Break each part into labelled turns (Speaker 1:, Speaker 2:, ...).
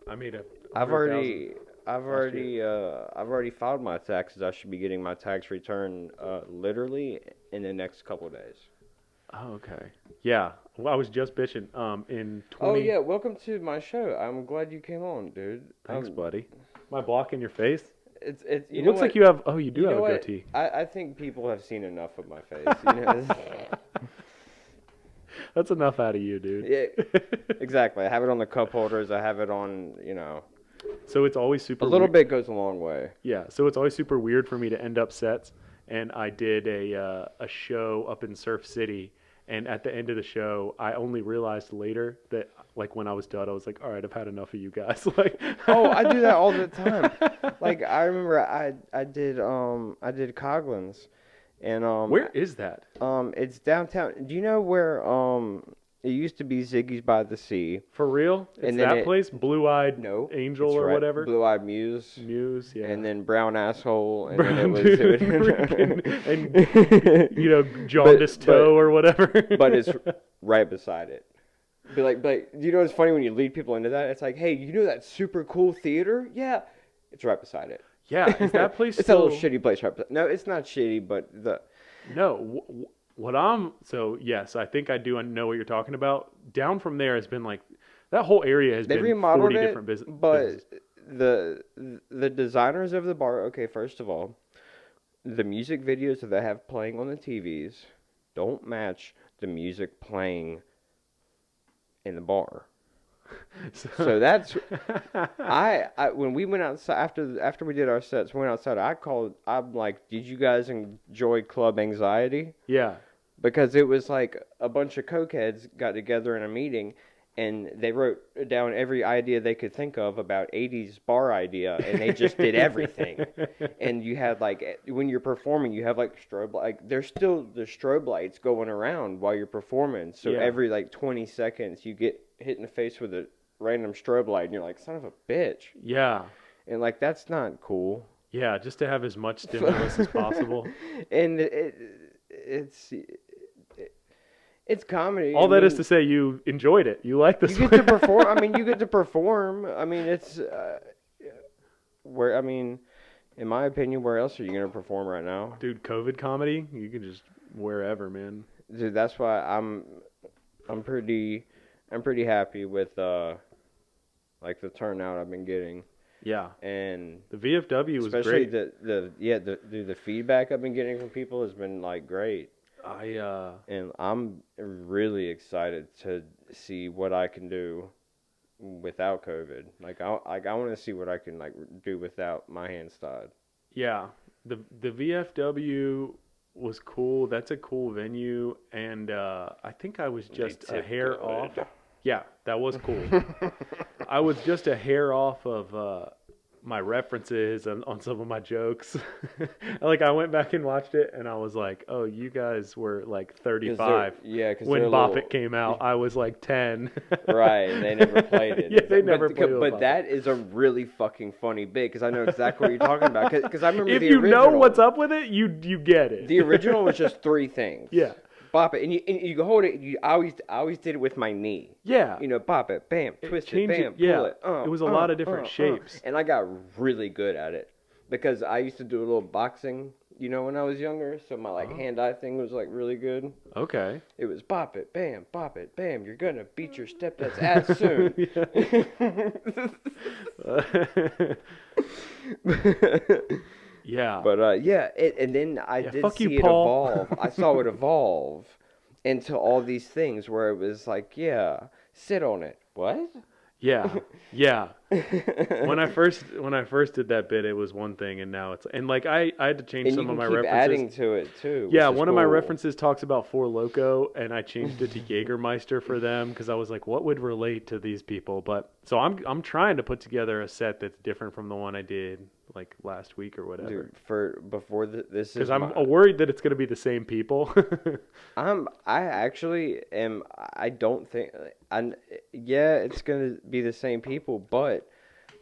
Speaker 1: I made a
Speaker 2: I've
Speaker 1: 100,000
Speaker 2: already, I've
Speaker 1: last year.
Speaker 2: already, I've already filed my taxes. I should be getting my tax return, literally in the next couple of days.
Speaker 1: Oh, okay. Yeah. Well, I was just bitching. In
Speaker 2: Oh
Speaker 1: 20.
Speaker 2: yeah, welcome to my show. I'm glad you came on, dude.
Speaker 1: Thanks, buddy. Am I blocking your face?
Speaker 2: It's you
Speaker 1: It
Speaker 2: know
Speaker 1: looks like
Speaker 2: what,
Speaker 1: you have. Oh, you do
Speaker 2: you
Speaker 1: have
Speaker 2: know
Speaker 1: a
Speaker 2: what.
Speaker 1: goatee.
Speaker 2: I think people have seen enough of my face. You know,
Speaker 1: That's enough out of you, dude.
Speaker 2: yeah, exactly. I have it on the cup holders. I have it on.
Speaker 1: So it's always
Speaker 2: A
Speaker 1: super
Speaker 2: little
Speaker 1: weird.
Speaker 2: bit goes a long way.
Speaker 1: Yeah. So it's always super weird for me to end up sets, and I did a show up in Surf City, and at the end of the show, I only realized later that like when I was done, I was like, all right, I've had enough of you guys. Like,
Speaker 2: Oh, I do that all the time. Like I remember I did Coglins and
Speaker 1: where is that?
Speaker 2: it's downtown. Do you know where it used to be Ziggy's by the Sea,
Speaker 1: For real? It's
Speaker 2: and then
Speaker 1: that
Speaker 2: it
Speaker 1: place, Blue Eyed
Speaker 2: no,
Speaker 1: Angel
Speaker 2: it's
Speaker 1: or
Speaker 2: right,
Speaker 1: whatever.
Speaker 2: Blue Eyed Muse,
Speaker 1: Muse, yeah.
Speaker 2: and then Brown Asshole, and then it
Speaker 1: Brown
Speaker 2: was
Speaker 1: dude, and jaundice
Speaker 2: but
Speaker 1: toe or whatever.
Speaker 2: but it's right beside it. But you know what's funny when you lead people into that? It's like, hey, you know that super cool theater? Yeah, it's right beside it.
Speaker 1: Yeah, is that place
Speaker 2: It's a little
Speaker 1: still?
Speaker 2: shitty place right beside. No, it's not shitty, but
Speaker 1: No. What I'm so yes, I think I do know what you're talking about. Down from there has been like that whole area has
Speaker 2: they
Speaker 1: been
Speaker 2: remodeled
Speaker 1: 40
Speaker 2: it.
Speaker 1: different
Speaker 2: But
Speaker 1: businesses.
Speaker 2: the the designers of the bar. Okay, first of all, the music videos that they have playing on the TVs don't match the music playing in the bar.
Speaker 1: So,
Speaker 2: So that's I when we went outside after we did our sets, we went outside. I'm like, did you guys enjoy Club Anxiety?
Speaker 1: yeah,
Speaker 2: Because it was like a bunch of cokeheads got together in a meeting, and they wrote down every idea they could think of about 80s bar idea, and they just did everything. And you had like when you're performing, you have like strobe, like there's still the strobe lights going around while you're performing. So
Speaker 1: yeah,
Speaker 2: every like 20 seconds, you get hit in the face with a random strobe light, and you're like, son of a bitch.
Speaker 1: yeah,
Speaker 2: And like that's not cool.
Speaker 1: yeah. Just to have as much stimulus as possible.
Speaker 2: And it's it's comedy. I
Speaker 1: All that is
Speaker 2: mean,
Speaker 1: to say, you enjoyed it. You like
Speaker 2: you
Speaker 1: this
Speaker 2: get
Speaker 1: one.
Speaker 2: to perform. I mean, you get to perform. I mean, it's where. I mean, in my opinion, where else are you gonna perform right now,
Speaker 1: Dude, COVID comedy, you can just wherever, man.
Speaker 2: dude? That's why I'm pretty I'm pretty happy with like the turnout I've been getting,
Speaker 1: Yeah,
Speaker 2: and
Speaker 1: the VFW was
Speaker 2: especially
Speaker 1: great.
Speaker 2: the feedback I've been getting from people has been like great.
Speaker 1: I
Speaker 2: And I'm really excited to see what I can do without COVID. I want to see what I can like do without my hands tied.
Speaker 1: Yeah, the VFW was cool. That's a cool venue, and I think I was
Speaker 2: They
Speaker 1: just a
Speaker 2: tip
Speaker 1: hair off.
Speaker 2: good.
Speaker 1: Yeah, that was cool. I was just a hair off of my references on some of my jokes. Like I went back and watched it, and I was like, "Oh, you guys were like 35
Speaker 2: Because
Speaker 1: when
Speaker 2: they're a
Speaker 1: Bop
Speaker 2: little
Speaker 1: It came out. I was like 10."
Speaker 2: right. And they never played it.
Speaker 1: Yeah, they never played with
Speaker 2: But
Speaker 1: Bop It.
Speaker 2: that is a really fucking funny bit because I know exactly what you're talking about. Because I remember
Speaker 1: If
Speaker 2: the
Speaker 1: you know what's
Speaker 2: original.
Speaker 1: up with it, you get it.
Speaker 2: The original was just three things.
Speaker 1: Yeah.
Speaker 2: Bop it, and you can hold it. I always did it with my knee.
Speaker 1: Yeah.
Speaker 2: You know, bop it, bam, twist it,
Speaker 1: Change it,
Speaker 2: bam,
Speaker 1: yeah.
Speaker 2: pull it.
Speaker 1: It was a lot of different shapes.
Speaker 2: And I got really good at it because I used to do a little boxing, when I was younger. So my like
Speaker 1: Oh.
Speaker 2: hand-eye thing was like really good.
Speaker 1: Okay.
Speaker 2: It was bop it, bam. You're gonna beat your stepdad's ass soon.
Speaker 1: Yeah.
Speaker 2: But yeah, and then I
Speaker 1: Yeah,
Speaker 2: did
Speaker 1: fuck you,
Speaker 2: see it
Speaker 1: Paul.
Speaker 2: evolve. I saw it evolve into all these things where it was like, yeah, sit on it. What?
Speaker 1: Yeah. Yeah. When I first did that bit, it was one thing, and now it's like I had to change
Speaker 2: And you
Speaker 1: some of
Speaker 2: can
Speaker 1: my
Speaker 2: keep
Speaker 1: references.
Speaker 2: adding to it too.
Speaker 1: Yeah,
Speaker 2: Which is
Speaker 1: one of my
Speaker 2: cool.
Speaker 1: references talks about Four Loko, and I changed it to Jägermeister for them because I was like, what would relate to these people? But so I'm trying to put together a set that's different from the one I did like last week or whatever.
Speaker 2: Dude, for before this
Speaker 1: Because
Speaker 2: is
Speaker 1: I'm
Speaker 2: my,
Speaker 1: worried that it's going to be the same people.
Speaker 2: I actually am. I don't think. Yeah, it's gonna be the same people, but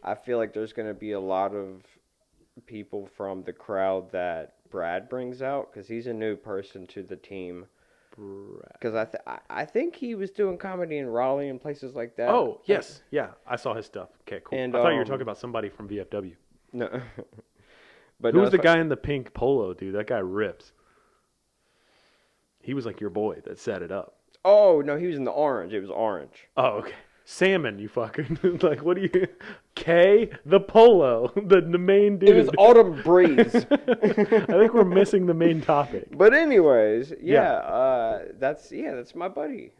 Speaker 2: I feel like there's gonna be a lot of people from the crowd that Brad brings out because he's a new person to the team. Because I think he was doing comedy in Raleigh and places like that.
Speaker 1: Oh, yes. Yeah, I saw his stuff. Okay, cool.
Speaker 2: And,
Speaker 1: I thought you were talking about somebody from VFW.
Speaker 2: No. But
Speaker 1: Who
Speaker 2: no,
Speaker 1: was the guy in the pink polo, dude? That guy rips. He was like your boy that set it up.
Speaker 2: Oh, no, he was in the orange. It was orange.
Speaker 1: Oh, okay. Salmon, you fucking... like, what do you... K, the polo, the main dude.
Speaker 2: It was Autumn Breeze.
Speaker 1: I think we're missing the main topic.
Speaker 2: But anyways, that's my buddy.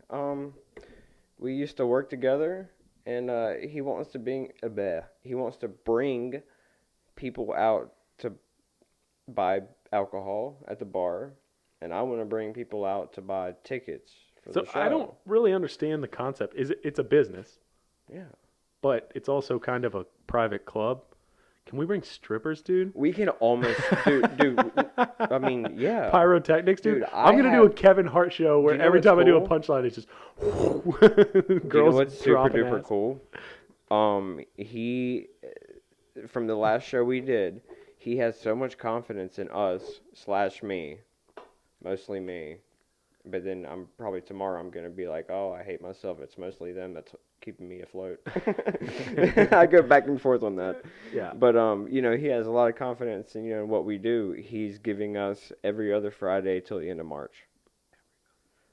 Speaker 2: We used to work together, and he wants to bring people out to buy alcohol at the bar, and I want to bring people out to buy tickets for the show.
Speaker 1: I don't really understand the concept. It's a business.
Speaker 2: Yeah.
Speaker 1: But it's also kind of a private club. Can we bring strippers, dude?
Speaker 2: We can almost dude. I mean, yeah.
Speaker 1: Pyrotechnics, dude.
Speaker 2: I'm
Speaker 1: gonna do a Kevin Hart show where every time I do a punchline, it's just girls
Speaker 2: you know what's super duper
Speaker 1: ass.
Speaker 2: cool? He from the last show we did, he has so much confidence in us / me, mostly me. But then tomorrow I'm gonna be like, oh, I hate myself. It's mostly them that's keeping me afloat. I go back and forth on that.
Speaker 1: Yeah.
Speaker 2: But he has a lot of confidence in what we do. He's giving us every other Friday till the end of March.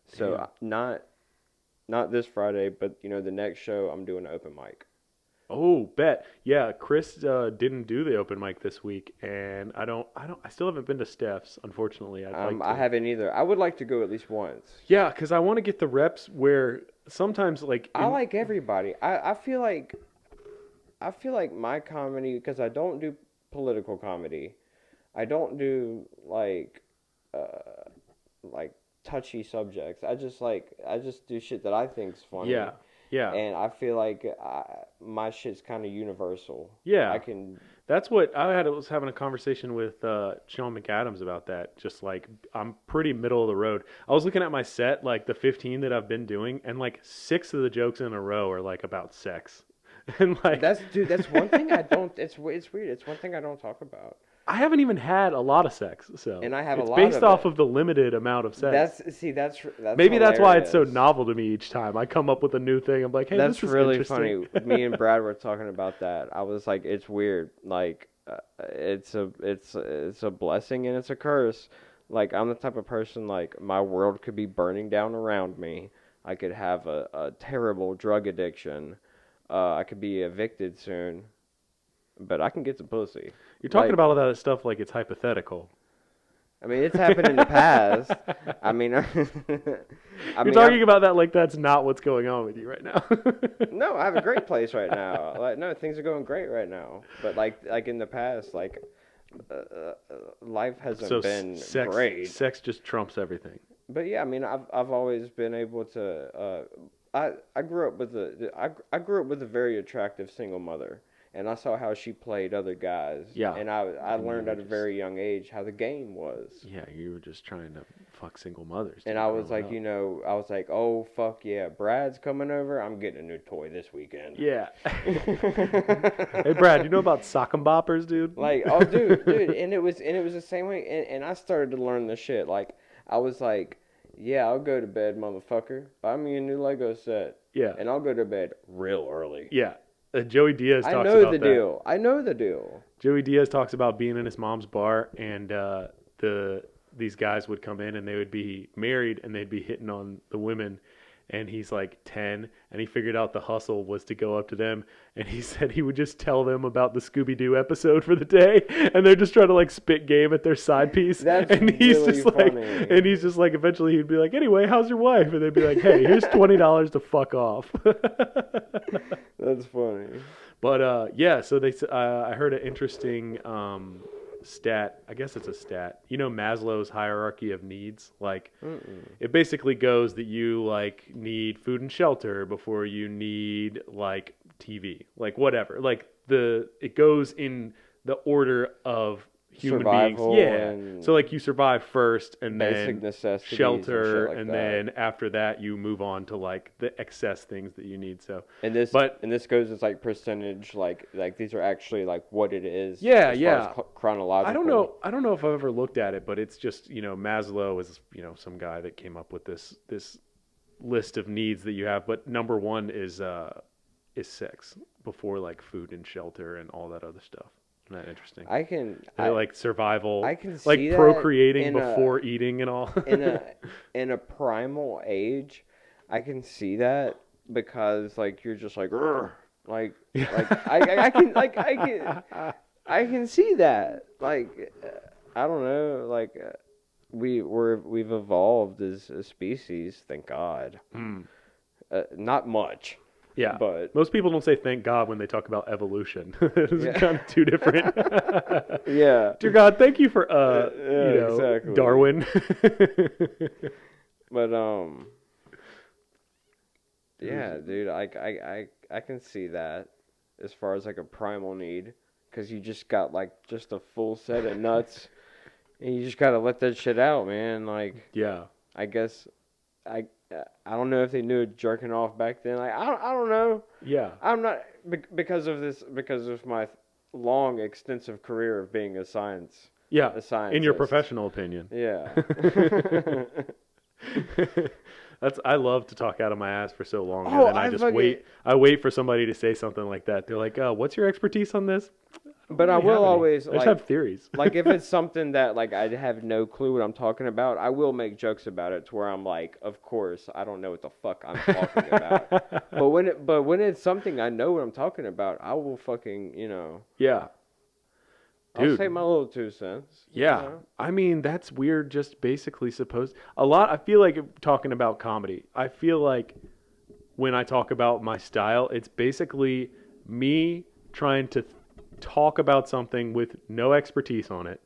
Speaker 2: So not this Friday, but the next show I'm doing an open mic.
Speaker 1: Oh, bet. Yeah, Chris didn't do the open mic this week, and I still haven't been to Steph's, unfortunately.
Speaker 2: I haven't either. I would like to go at least once.
Speaker 1: Yeah, because I want to get the reps where sometimes
Speaker 2: I like everybody. I feel like my comedy, because I don't do political comedy. I don't do like touchy subjects. I just do shit that I think's funny.
Speaker 1: Yeah. Yeah.
Speaker 2: And I feel like my shit's kind of universal.
Speaker 1: Yeah. That's what I was having a conversation with Sean McAdams about that. Just like, I'm pretty middle of the road. I was looking at my set, like the 15 that I've been doing, and like 6 of the jokes in a row are like about sex. And like
Speaker 2: that's one thing I don't. It's weird. It's one thing I don't talk about.
Speaker 1: I haven't even had a lot of sex, so
Speaker 2: and I have
Speaker 1: it's
Speaker 2: a lot
Speaker 1: based off of the limited amount of sex.
Speaker 2: That's
Speaker 1: maybe
Speaker 2: hilarious.
Speaker 1: That's why it's so novel to me each time. I come up with a new thing. I'm like, hey,
Speaker 2: that's
Speaker 1: this is
Speaker 2: really
Speaker 1: interesting.
Speaker 2: funny. Me and Brad were talking about that. I was like, it's weird. Like, it's a blessing and it's a curse. Like, I'm the type of person, like, my world could be burning down around me. I could have a terrible drug addiction. I could be evicted soon. But I can get some pussy.
Speaker 1: You're talking about all that stuff like it's hypothetical.
Speaker 2: I mean, it's happened in the past. I mean,
Speaker 1: you're talking about that like that's not what's going on with you right now.
Speaker 2: No, I have a great place right now. Like, no, things are going great right now. But like in the past, like life hasn't been great.
Speaker 1: Sex just trumps everything.
Speaker 2: But yeah, I mean, I've always been able to. I grew up with a very attractive single mother. And I saw how she played other guys. Yeah. And I learned at a very young age how the game was.
Speaker 1: Yeah, you were just trying to fuck single mothers.
Speaker 2: And I was like, oh, fuck yeah, Brad's coming over. I'm getting a new toy this weekend.
Speaker 1: Yeah. Hey, Brad, you know about sock 'em boppers, dude?
Speaker 2: Like, oh, dude. And it was the same way. And I started to learn this shit. Like, I was like, yeah, I'll go to bed, motherfucker. Buy me a new Lego set. Yeah. And I'll go to bed real early.
Speaker 1: Yeah. Joey Diaz talks about that.
Speaker 2: I know the deal.
Speaker 1: Joey Diaz talks about being in his mom's bar, and these guys would come in, and they would be married, and they'd be hitting on the women, and he's like 10, and he figured out the hustle was to go up to them, and he said he would just tell them about the Scooby-Doo episode for the day, and they're just trying to like spit game at their side piece.
Speaker 2: That's
Speaker 1: and he's
Speaker 2: really
Speaker 1: just
Speaker 2: funny.
Speaker 1: And he's just like, eventually he'd be like, anyway, how's your wife? And they'd be like, hey, here's $20 to fuck off.
Speaker 2: That's funny.
Speaker 1: But yeah, so I heard an interesting stat. I guess it's a stat. You know Maslow's hierarchy of needs? Like, it basically goes that you like need food and shelter before you need like TV, like whatever. Like it goes in the order of human
Speaker 2: survival
Speaker 1: beings. Yeah.
Speaker 2: and
Speaker 1: So like you survive first, and
Speaker 2: basic
Speaker 1: then
Speaker 2: necessities
Speaker 1: shelter,
Speaker 2: and shit like
Speaker 1: and
Speaker 2: that.
Speaker 1: then after that you move on to like the excess things that you need. So
Speaker 2: And this
Speaker 1: but
Speaker 2: goes as like percentage, like these are actually like what it is.
Speaker 1: Yeah,
Speaker 2: as
Speaker 1: yeah.
Speaker 2: far as chronological.
Speaker 1: I don't know if I've ever looked at it, but it's just, Maslow is, some guy that came up with this list of needs that you have, but number one is sex before like food and shelter and all that other stuff. Isn't that interesting? Like survival,
Speaker 2: I can
Speaker 1: like
Speaker 2: see that
Speaker 1: procreating before eating and all.
Speaker 2: in a primal age, I can see that because like you're just like, "Urgh," like I can see that. Like I don't know, like we've evolved as a species, thank God. Not much.
Speaker 1: Yeah,
Speaker 2: but
Speaker 1: most people don't say thank God when they talk about evolution. It's kind of two different.
Speaker 2: Yeah.
Speaker 1: Dear God, thank you for
Speaker 2: exactly.
Speaker 1: Darwin.
Speaker 2: But yeah, dude, I can see that as far as like a primal need, because you just got like just a full set of nuts, and you just gotta let that shit out, man. Like,
Speaker 1: yeah,
Speaker 2: I guess I don't know if they knew jerking off back then. Like, I don't know.
Speaker 1: Yeah,
Speaker 2: I'm not because of my long extensive career of being a scientist.
Speaker 1: In your professional opinion.
Speaker 2: Yeah.
Speaker 1: I love to talk out of my ass for so long, and then I wait for somebody to say something like that. They're like, "Oh, what's your expertise on this?"
Speaker 2: But I will always
Speaker 1: I just have theories.
Speaker 2: Like if it's something that like I have no clue what I'm talking about, I will make jokes about it to where I'm like, of course I don't know what the fuck I'm talking about. But when it's something I know what I'm talking about, I will fucking
Speaker 1: Yeah.
Speaker 2: Dude, I'll say my little 2 cents.
Speaker 1: Yeah. I mean, that's weird. Just basically I feel like talking about comedy, I feel like when I talk about my style, it's basically me trying to talk about something with no expertise on it,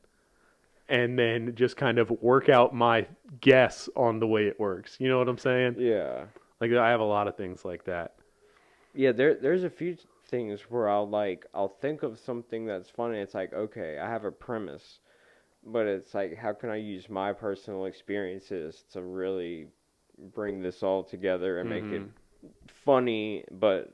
Speaker 1: and then just kind of work out my guess on the way it works. You know what I'm saying?
Speaker 2: Yeah.
Speaker 1: Like I have a lot of things like that.
Speaker 2: Yeah, there's a few things where I'll think of something that's funny. It's like, okay, I have a premise, but it's like, how can I use my personal experiences to really bring this all together and make it funny, but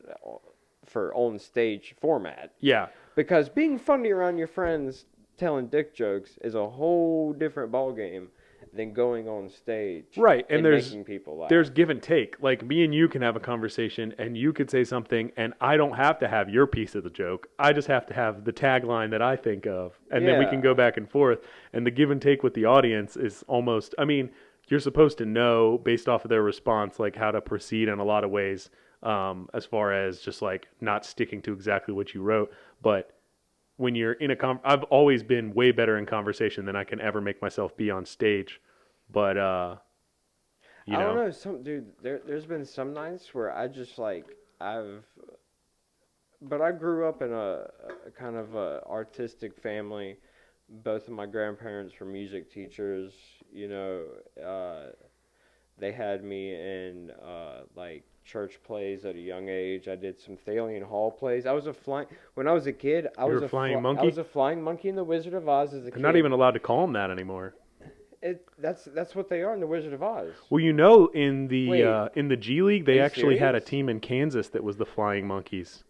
Speaker 2: for on stage format?
Speaker 1: Yeah.
Speaker 2: Because being funny around your friends telling dick jokes is a whole different ballgame than going on stage,
Speaker 1: right? And
Speaker 2: making people laugh.
Speaker 1: There's give and take. Like me and you can have a conversation, and you could say something, and I don't have to have your piece of the joke. I just have to have the tagline that I think of, and then we can go back and forth. And the give and take with the audience is almost. I mean, you're supposed to know based off of their response, like how to proceed in a lot of ways, as far as just like not sticking to exactly what you wrote, but when you're in I've always been way better in conversation than I can ever make myself be on stage. But,
Speaker 2: I don't know. There's been some nights where I just like, but I grew up in a kind of a artistic family. Both of my grandparents were music teachers, they had me in, like, church plays at a young age. I did some Thalian Hall plays. When I was a kid, I was a flying monkey. I was a flying monkey in the Wizard of Oz as a kid.
Speaker 1: They're not even allowed to call them that anymore.
Speaker 2: That's what they are in the Wizard of Oz.
Speaker 1: Well, in the G League, they actually had a team in Kansas that was the Flying Monkeys,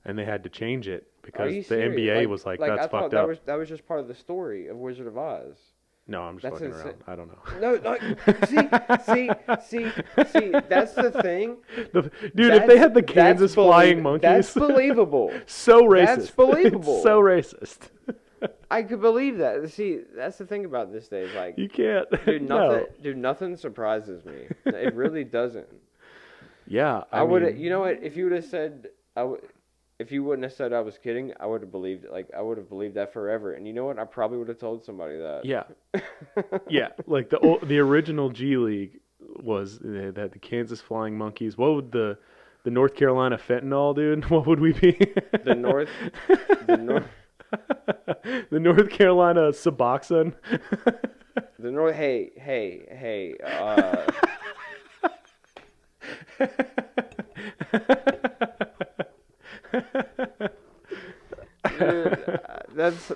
Speaker 1: and they had to change it because the NBA was like that's fucked up.
Speaker 2: That was just part of the story of Wizard of Oz.
Speaker 1: No, I'm just fucking around. I don't know.
Speaker 2: No, see, that's the thing.
Speaker 1: Dude, if they had the Kansas Flying Monkeys,
Speaker 2: that's believable.
Speaker 1: So racist.
Speaker 2: That's believable.
Speaker 1: It's so racist.
Speaker 2: I could believe that. See, that's the thing about this day. Is like
Speaker 1: you can't.
Speaker 2: Dude, nothing surprises me. It really doesn't.
Speaker 1: Yeah,
Speaker 2: I would. You know what? If you would have said, if you wouldn't have said I was kidding, I would have believed it. Like I would have believed that forever. And you know what? I probably would have told somebody that.
Speaker 1: Yeah. Yeah. Like the original G League was that the Kansas Flying Monkeys. What would the North Carolina Fentanyl, dude? What would we be?
Speaker 2: The North.
Speaker 1: The North Carolina Suboxone.
Speaker 2: The North. Hey. Dude,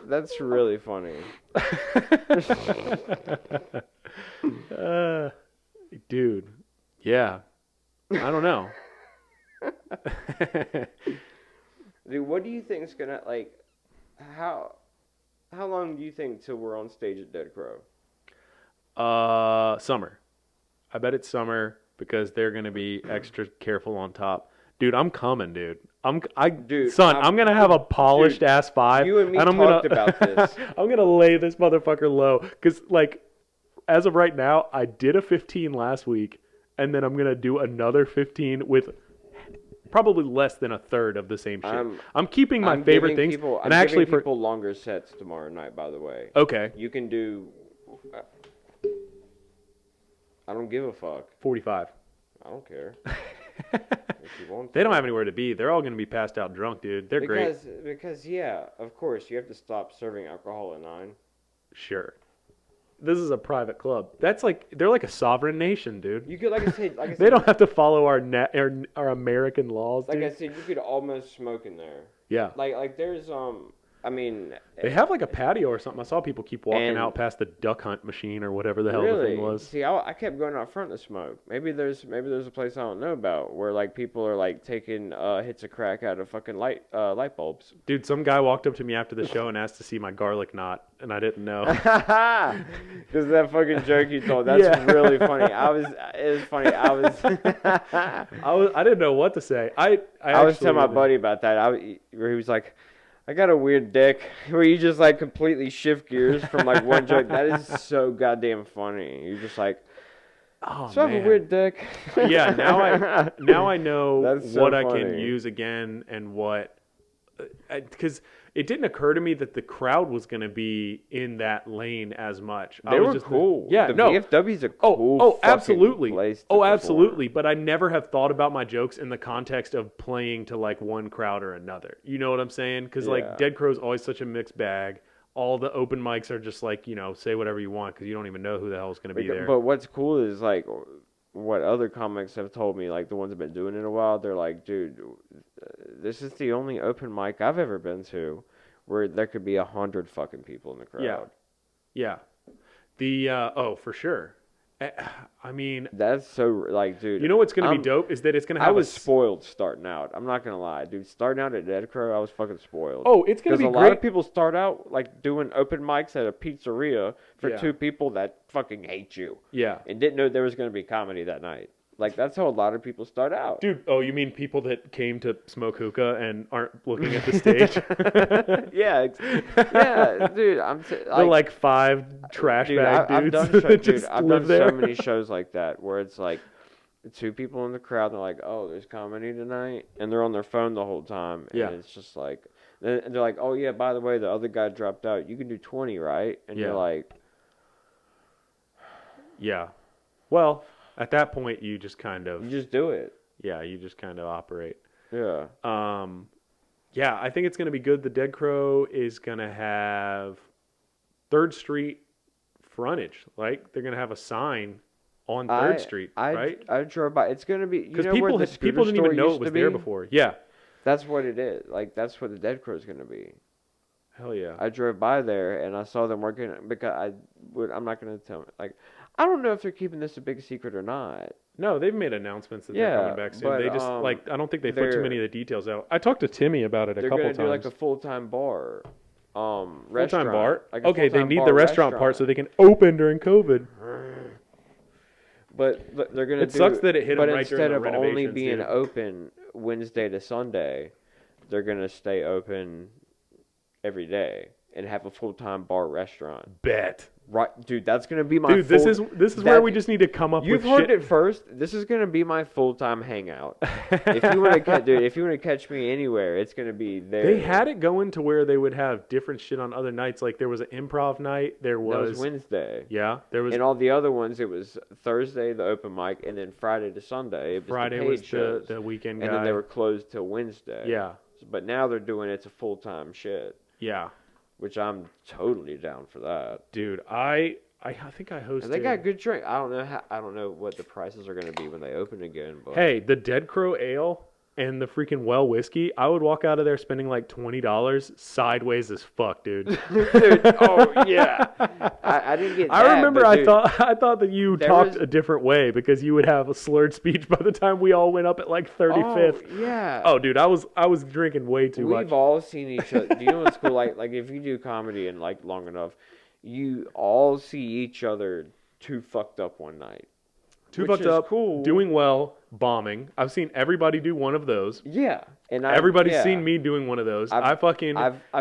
Speaker 2: That's really funny.
Speaker 1: Dude, yeah, I don't know.
Speaker 2: Dude, what do you think is gonna like? How long do you think till we're on stage at Dead Crow?
Speaker 1: Summer. I bet it's summer because they're gonna be extra careful on top. Dude, I'm coming, dude. I'm gonna have a polished ass 5.
Speaker 2: You and me
Speaker 1: I'm
Speaker 2: talked about this.
Speaker 1: I'm gonna lay this motherfucker low because, like, as of right now, I did a 15 last week, and then I'm gonna do another 15 with probably less than a third of the same shit. I'm keeping my favorite things,
Speaker 2: and actually for people longer sets tomorrow night. By the way,
Speaker 1: okay,
Speaker 2: you can do. I don't give a fuck.
Speaker 1: 45.
Speaker 2: I don't care.
Speaker 1: They don't have anywhere to be. They're all going to be passed out drunk, dude. They're great.
Speaker 2: Because, yeah, of course, you have to stop serving alcohol at 9.
Speaker 1: Sure. This is a private club. That's like, they're like a sovereign nation, dude.
Speaker 2: You could, like I said,
Speaker 1: they don't have to follow our American laws, dude.
Speaker 2: Like I said, you could almost smoke in there.
Speaker 1: Yeah.
Speaker 2: Like there's, I mean...
Speaker 1: They have like a patio or something. I saw people keep walking out past the duck hunt machine or whatever the hell the thing was.
Speaker 2: See, I kept going out front to smoke. Maybe there's a place I don't know about where like people are like taking hits of crack out of fucking light bulbs.
Speaker 1: Dude, some guy walked up to me after the show and asked to see my garlic knot, and I didn't know.
Speaker 2: Because that fucking joke you told, that's really funny. It was funny.
Speaker 1: I didn't know what to say. I
Speaker 2: was telling my buddy about that. Where he was like, I got a weird dick, where you just like completely shift gears from like one joke. That is so goddamn funny. You're just like,
Speaker 1: oh,
Speaker 2: so I have a weird dick.
Speaker 1: Yeah, now I know
Speaker 2: That's so
Speaker 1: what
Speaker 2: funny.
Speaker 1: I can use again and what, because it didn't occur to me that the crowd was going to be in that lane as much.
Speaker 2: They were cool.
Speaker 1: Yeah,
Speaker 2: the VFW's a cool
Speaker 1: absolutely.
Speaker 2: place to
Speaker 1: Absolutely. But I never have thought about my jokes in the context of playing to like one crowd or another. You know what I'm saying? Because like Dead Crow's always such a mixed bag. All the open mics are just like, say whatever you want because you don't even know who the hell is going to be there.
Speaker 2: But what's cool is like what other comics have told me, like the ones that have been doing it a while, they're like, dude, this is the only open mic I've ever been to where there could be 100 fucking people in the crowd.
Speaker 1: Yeah. For sure. I mean,
Speaker 2: that's so like, dude.
Speaker 1: You know what's gonna be dope is that it's gonna have.
Speaker 2: I was spoiled starting out. I'm not gonna lie, dude. Starting out at Dead Crow, I was fucking spoiled.
Speaker 1: Oh, it's gonna be great.
Speaker 2: Because a lot of people start out like doing open mics at a pizzeria for 2 people that fucking hate you.
Speaker 1: Yeah.
Speaker 2: And didn't know there was gonna be comedy that night. Like, that's how a lot of people start out.
Speaker 1: Dude, you mean people that came to smoke hookah and aren't looking at the stage?
Speaker 2: Yeah, dude.
Speaker 1: They're like 5 trash bag dudes.
Speaker 2: I've done so many shows like that where it's like 2 people in the crowd. And they're like, "Oh, there's comedy tonight," and they're on their phone the whole time. And it's just like, and they're like, "Oh yeah, by the way, the other guy dropped out. You can do 20, right?" And you're like,
Speaker 1: "Yeah." Well. At that point, you just kind of...
Speaker 2: You just do it.
Speaker 1: Yeah, you just kind of operate.
Speaker 2: Yeah.
Speaker 1: Yeah, I think it's going to be good. The Dead Crow is going to have 3rd Street frontage. Like, they're going to have a sign on 3rd Street, right?
Speaker 2: I drove by. It's going to be...
Speaker 1: Because people didn't even know it was there before. Yeah.
Speaker 2: That's what it is. Like, that's what the Dead Crow is going to be.
Speaker 1: Hell yeah.
Speaker 2: I drove by there, and I saw them working... Because I'm not going to tell them... Like... I don't know if they're keeping this a big secret or not.
Speaker 1: No, they've made announcements that they're coming back soon. But, they just I don't think they put too many of the details out. I talked to Timmy about it a couple times.
Speaker 2: They're going to do like a full-time bar,
Speaker 1: full-time bar.
Speaker 2: Like
Speaker 1: okay, they need the restaurant part so they can open during COVID.
Speaker 2: But they're going to.
Speaker 1: It sucks that it hit them right during the renovations.
Speaker 2: But instead of only being open Wednesday to Sunday, they're going to stay open every day and have a full-time bar restaurant.
Speaker 1: Bet.
Speaker 2: Right, dude, that's gonna be my.
Speaker 1: Dude, this is where we just need to come up with.
Speaker 2: You've heard it first. This is gonna be my full-time hangout. If you want to catch me anywhere, it's gonna be there.
Speaker 1: They had it going to where they would have different shit on other nights. Like there was an improv night. That was
Speaker 2: Wednesday.
Speaker 1: Yeah, there was.
Speaker 2: And all the other ones, it was Thursday the open mic, and then Friday to Sunday.
Speaker 1: Friday was the weekend guy.
Speaker 2: And then they were closed till Wednesday.
Speaker 1: Yeah.
Speaker 2: But now they're doing it's a full-time shit.
Speaker 1: Yeah.
Speaker 2: Which I'm totally down for that,
Speaker 1: dude. I think I hosted.
Speaker 2: And they got good drink. I don't know what the prices are going to be when they open again. But
Speaker 1: hey, the Dead Crow Ale and the freaking Well whiskey, I would walk out of there spending like $20 sideways as fuck, dude.
Speaker 2: Dude, oh yeah, I didn't get.
Speaker 1: I remember
Speaker 2: but, dude,
Speaker 1: I thought that you talked a different way because you would have a slurred speech by the time we all went up at like 35th.
Speaker 2: Oh yeah.
Speaker 1: Oh, dude, I was drinking way too much.
Speaker 2: We've all seen each other. Do you know what's cool? Like if you do comedy and like long enough, you all see each other too fucked up one night.
Speaker 1: Too fucked up, cool. Doing well, bombing. I've seen everybody do one of those.
Speaker 2: Yeah, and
Speaker 1: everybody's seen me doing one of those. I've either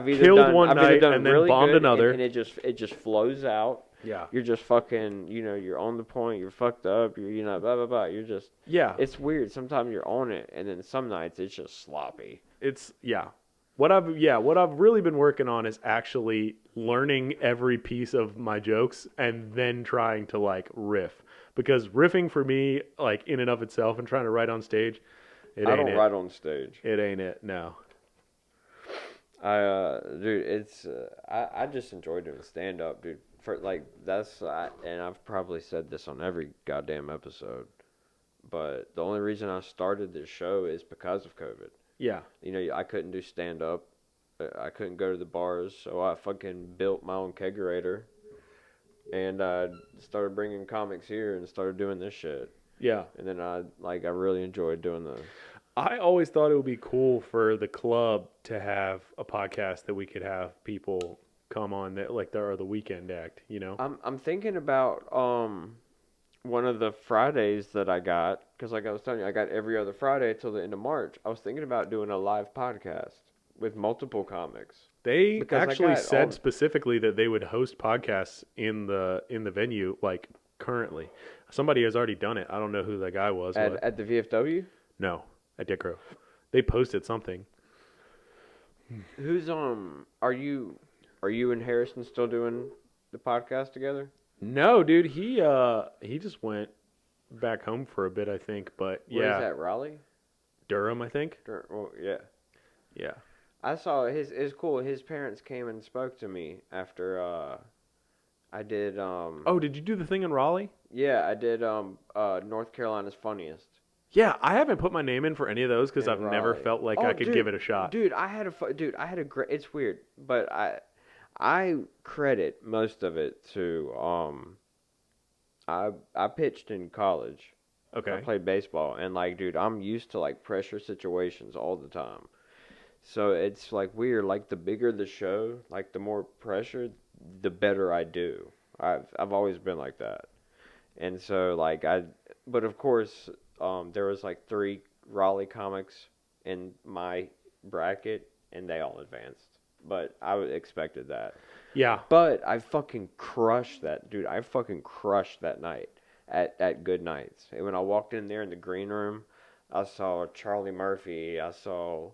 Speaker 1: killed
Speaker 2: done,
Speaker 1: one night and then
Speaker 2: really
Speaker 1: bombed another,
Speaker 2: and it just flows out.
Speaker 1: Yeah,
Speaker 2: you're just fucking. You're on the point. You're fucked up. You're blah blah blah. You're just It's weird. Sometimes you're on it, and then some nights it's just sloppy.
Speaker 1: What I've really been working on is actually learning every piece of my jokes and then trying to like riff. Because riffing for me, like in and of itself, and trying to write on stage,
Speaker 2: I don't write on stage.
Speaker 1: It ain't it. No.
Speaker 2: Dude, it's I just enjoy doing stand up, dude. For like and I've probably said this on every goddamn episode, but the only reason I started this show is because of COVID.
Speaker 1: Yeah.
Speaker 2: I couldn't do stand up. I couldn't go to the bars, so I fucking built my own kegerator. And I started bringing comics here and started doing this shit.
Speaker 1: Yeah.
Speaker 2: And then I really enjoyed doing
Speaker 1: I always thought it would be cool for the club to have a podcast that we could have people come on that like they're the weekend act,
Speaker 2: I'm thinking about one of the Fridays that I got, because like I was telling you, I got every other Friday till the end of March. I was thinking about doing a live podcast with multiple comics.
Speaker 1: They actually said specifically that they would host podcasts in the venue, like currently. Somebody has already done it. I don't know who that guy was.
Speaker 2: At the VFW?
Speaker 1: No, at Dick Grove. They posted something.
Speaker 2: Who's are you and Harrison still doing the podcast together?
Speaker 1: No, dude. He just went back home for a bit, I think. But
Speaker 2: Where is that? Raleigh?
Speaker 1: Durham, I think.
Speaker 2: Well, yeah.
Speaker 1: Yeah.
Speaker 2: I saw it's cool. His parents came and spoke to me after I did
Speaker 1: Oh, did you do the thing in Raleigh?
Speaker 2: Yeah, I did North Carolina's Funniest.
Speaker 1: Yeah, I haven't put my name in for any of those because I've never felt like I could give it a shot.
Speaker 2: Dude, I had a great. It's weird, but I credit most of it to I pitched in college.
Speaker 1: Okay.
Speaker 2: I played baseball, and like, dude, I'm used to like pressure situations all the time. So it's like weird. Like the bigger the show, like the more pressure, the better I do. I've always been like that, and so like but of course, there was like 3 Raleigh comics in my bracket, and they all advanced. But I expected that.
Speaker 1: Yeah.
Speaker 2: But I fucking crushed that, dude. I fucking crushed that night at Good Nights. And when I walked in there in the green room, I saw Charlie Murphy. I saw.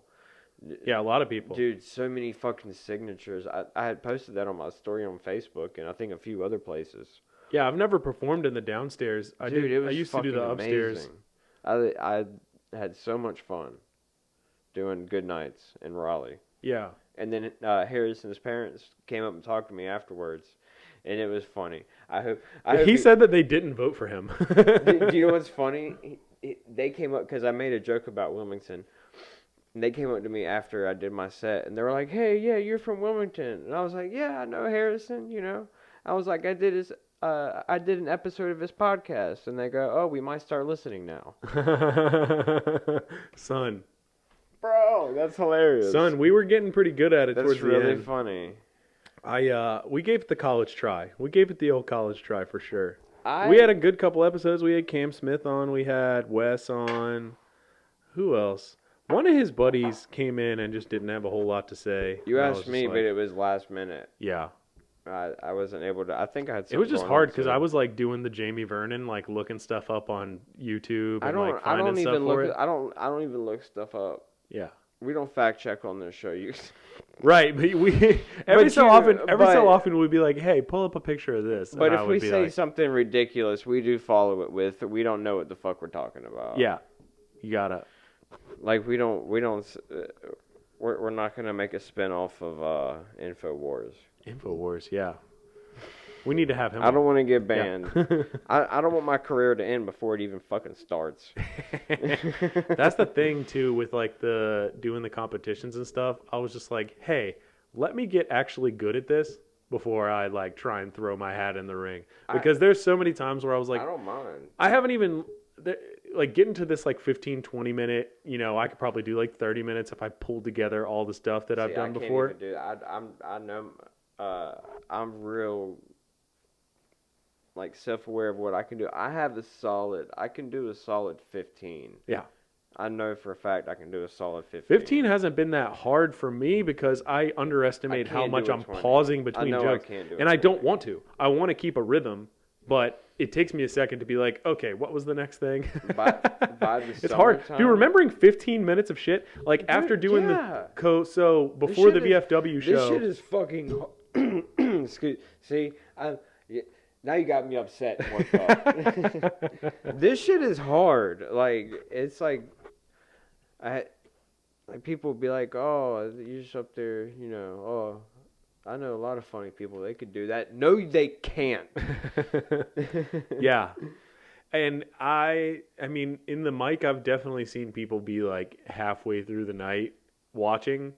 Speaker 1: Yeah, a lot of people.
Speaker 2: Dude, so many fucking signatures. I had posted that on my story on Facebook and I think a few other places.
Speaker 1: Yeah, I've never performed in the downstairs. I used to do the upstairs.
Speaker 2: Amazing. I had so much fun doing Good Nights in Raleigh.
Speaker 1: Yeah.
Speaker 2: And then Harrison's parents came up and talked to me afterwards, and it was funny.
Speaker 1: He said that they didn't vote for him.
Speaker 2: Do you know what's funny? They came up because I made a joke about Wilmington. And they came up to me after I did my set, and they were like, "Hey, yeah, you're from Wilmington." And I was like, "Yeah, I know Harrison. I was like, I did an episode of his podcast." And they go, "Oh, we might start listening now."
Speaker 1: Son.
Speaker 2: Bro, that's hilarious.
Speaker 1: Son, we were getting pretty good at it towards the end.
Speaker 2: That's really funny.
Speaker 1: We gave it the college try. We gave it the old college try for sure. We had a good couple episodes. We had Cam Smith on. We had Wes on. Who else? One of his buddies came in and just didn't have a whole lot to say.
Speaker 2: You asked me, but it was last minute.
Speaker 1: Yeah.
Speaker 2: I wasn't able to. I think I had something.
Speaker 1: It was just hard because I was like doing the Jamie Vernon, like looking stuff up on YouTube and like finding stuff for it.
Speaker 2: I don't even look stuff up.
Speaker 1: Yeah.
Speaker 2: We don't fact check on this show.
Speaker 1: Right, but we every so often we'd be like, "Hey, pull up a picture of this."
Speaker 2: But if we say something ridiculous, we do follow it with, "We don't know what the fuck we're talking about."
Speaker 1: Yeah, you gotta.
Speaker 2: Like we're not gonna make a spin-off of InfoWars.
Speaker 1: InfoWars, yeah. We need to have him.
Speaker 2: I don't want to get banned.
Speaker 1: Yeah.
Speaker 2: I don't want my career to end before it even fucking starts.
Speaker 1: That's the thing too with like doing the competitions and stuff. I was just like, hey, let me get actually good at this before I like try and throw my hat in the ring. Because there's so many times where I was like,
Speaker 2: I don't mind.
Speaker 1: I haven't even like getting to this like 15, 20 minute, I could probably do like 30 minutes if I pulled together all the stuff that I've done before.
Speaker 2: I can't even do that. I know I'm real like self-aware of what I can do. I can do a solid 15.
Speaker 1: Yeah.
Speaker 2: I know for a fact I can do a solid 15.
Speaker 1: 15 hasn't been that hard for me because I underestimate how much I'm
Speaker 2: 20.
Speaker 1: pausing between jokes.
Speaker 2: And
Speaker 1: I don't want to. I want to keep a rhythm, but it takes me a second to be like, okay, what was the next thing?
Speaker 2: By the
Speaker 1: it's hard. Dude, remembering 15 minutes of shit, like after doing so before the VFW show.
Speaker 2: This shit is fucking See, now you got me upset. This shit is hard. Like, it's like, people be like, oh, you're just up there, oh, I know a lot of funny people. They could do that. No, they can't.
Speaker 1: Yeah. And I mean, in the mic, I've definitely seen people be like halfway through the night watching.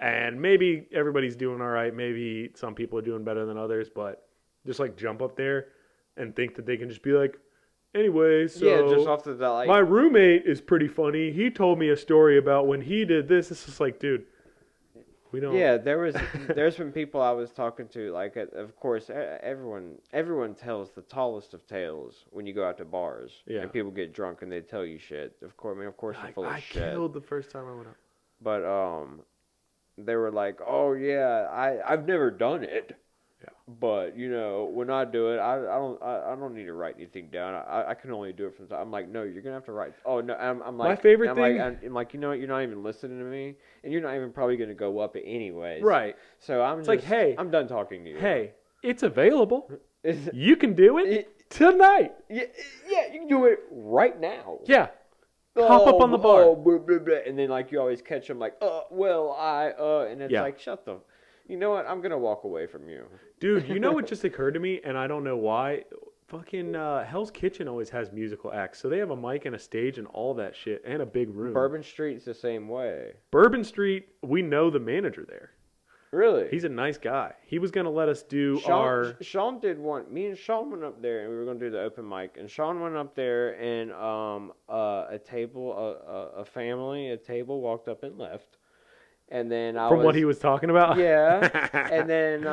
Speaker 1: And maybe everybody's doing all right. Maybe some people are doing better than others. But just like jump up there and think that they can just be like, anyway, so
Speaker 2: yeah, just off the like,
Speaker 1: my roommate is pretty funny. He told me a story about when he did this. It's just like, dude, we don't.
Speaker 2: Yeah, there's been people I was talking to, like, of course, everyone tells the tallest of tales when you go out to bars.
Speaker 1: Yeah.
Speaker 2: And people get drunk and they tell you shit. Of course, they're full of shit.
Speaker 1: I killed the first time I went out.
Speaker 2: But they were like, oh yeah, I've never done it.
Speaker 1: Yeah.
Speaker 2: But when I do it, I don't need to write anything down. I can only do it from time. I'm like, no, you're gonna have to write. Oh no, I'm like,
Speaker 1: my favorite thing.
Speaker 2: I'm like, you're not even listening to me, and you're not even probably gonna go up anyways.
Speaker 1: Right.
Speaker 2: So like, hey, I'm done talking to you.
Speaker 1: Hey, it's available. You can do it tonight.
Speaker 2: Yeah, you can do it right now.
Speaker 1: Yeah. Hop up on the bar.
Speaker 2: Blah, blah, blah. And then like you always catch them like, and it's like, shut the. You know what? I'm going to walk away from you.
Speaker 1: Dude, you know what just occurred to me, and I don't know why? Fucking Hell's Kitchen always has musical acts. So they have a mic and a stage and all that shit, and a big room.
Speaker 2: Bourbon Street's the same way.
Speaker 1: Bourbon Street, we know the manager there.
Speaker 2: Really?
Speaker 1: He's a nice guy. He was going to let us do
Speaker 2: Sean did one. Me and Sean went up there, and we were going to do the open mic. And Sean went up there, and a table walked up and left. And then
Speaker 1: what he was talking about?
Speaker 2: Yeah. and then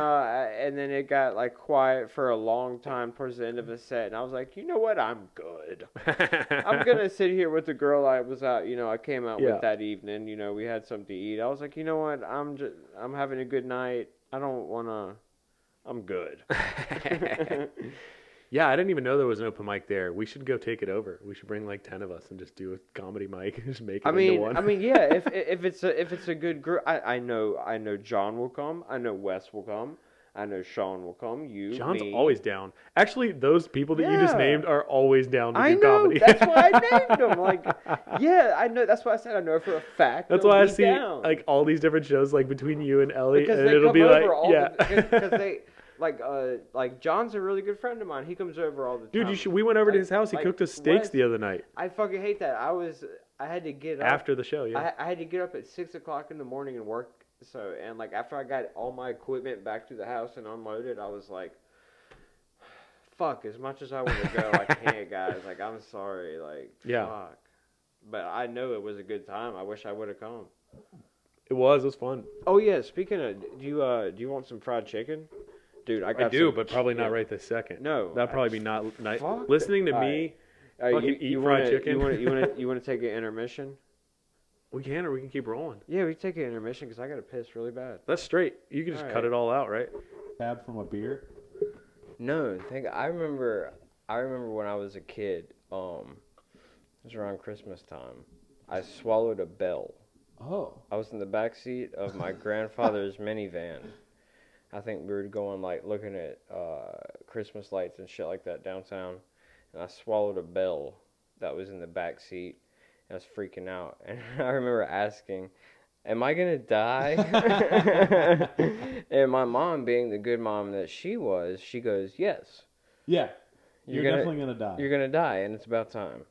Speaker 2: it got like quiet for a long time towards the end of the set, and I was like, you know what? I'm good. I'm gonna sit here with the girl I was out. I came out with that evening. We had something to eat. I was like, you know what? I'm having a good night. I don't wanna. I'm good.
Speaker 1: Yeah, I didn't even know there was an open mic there. We should go take it over. We should bring like 10 of us and just do a comedy mic, just make it into one.
Speaker 2: I mean, yeah. If it's a good group, I know John will come. I know Wes will come. I know Sean will come.
Speaker 1: John's
Speaker 2: me.
Speaker 1: always down. Actually, those people that you just named are always down to do comedy.
Speaker 2: That's why I named them. Like, yeah, I know. That's why I said I know for a fact.
Speaker 1: That's why I see like all these different shows like between you and Ellie,
Speaker 2: because
Speaker 1: and it'll be like,
Speaker 2: because they. Like John's a really good friend of mine. He comes over all the time.
Speaker 1: Dude, we went over to his house. He cooked us steaks the other night.
Speaker 2: I fucking hate that. I had to get up
Speaker 1: after the show. Yeah,
Speaker 2: I had to get up at 6:00 in the morning and work. So like after I got all my equipment back to the house and unloaded, I was like, fuck. As much as I want to go, I can't, guys. Like, I'm sorry. Like, fuck. But I know it was a good time. I wish I would have come.
Speaker 1: It was fun.
Speaker 2: Oh yeah. Speaking of, do you want some fried chicken? Dude, I do,
Speaker 1: but probably not right this second.
Speaker 2: No,
Speaker 1: that'd probably be not nice. Listening to me, eat fried chicken.
Speaker 2: You want to take an intermission?
Speaker 1: We can, or we can keep rolling.
Speaker 2: Yeah, we can take an intermission because I got to piss really bad.
Speaker 1: That's straight. You can just cut it all out, right?
Speaker 3: Tab from a beer.
Speaker 2: No, I remember when I was a kid. It was around Christmas time. I swallowed a bell.
Speaker 3: Oh.
Speaker 2: I was in the back seat of my grandfather's minivan. I think we were going, like, looking at Christmas lights and shit like that downtown. And I swallowed a bell that was in the back seat. I was freaking out. And I remember asking am I gonna die? And my mom, being the good mom that she was, she goes, yes.
Speaker 3: Yeah. You're
Speaker 2: gonna,
Speaker 3: definitely gonna die.
Speaker 2: You're gonna die, and it's about time.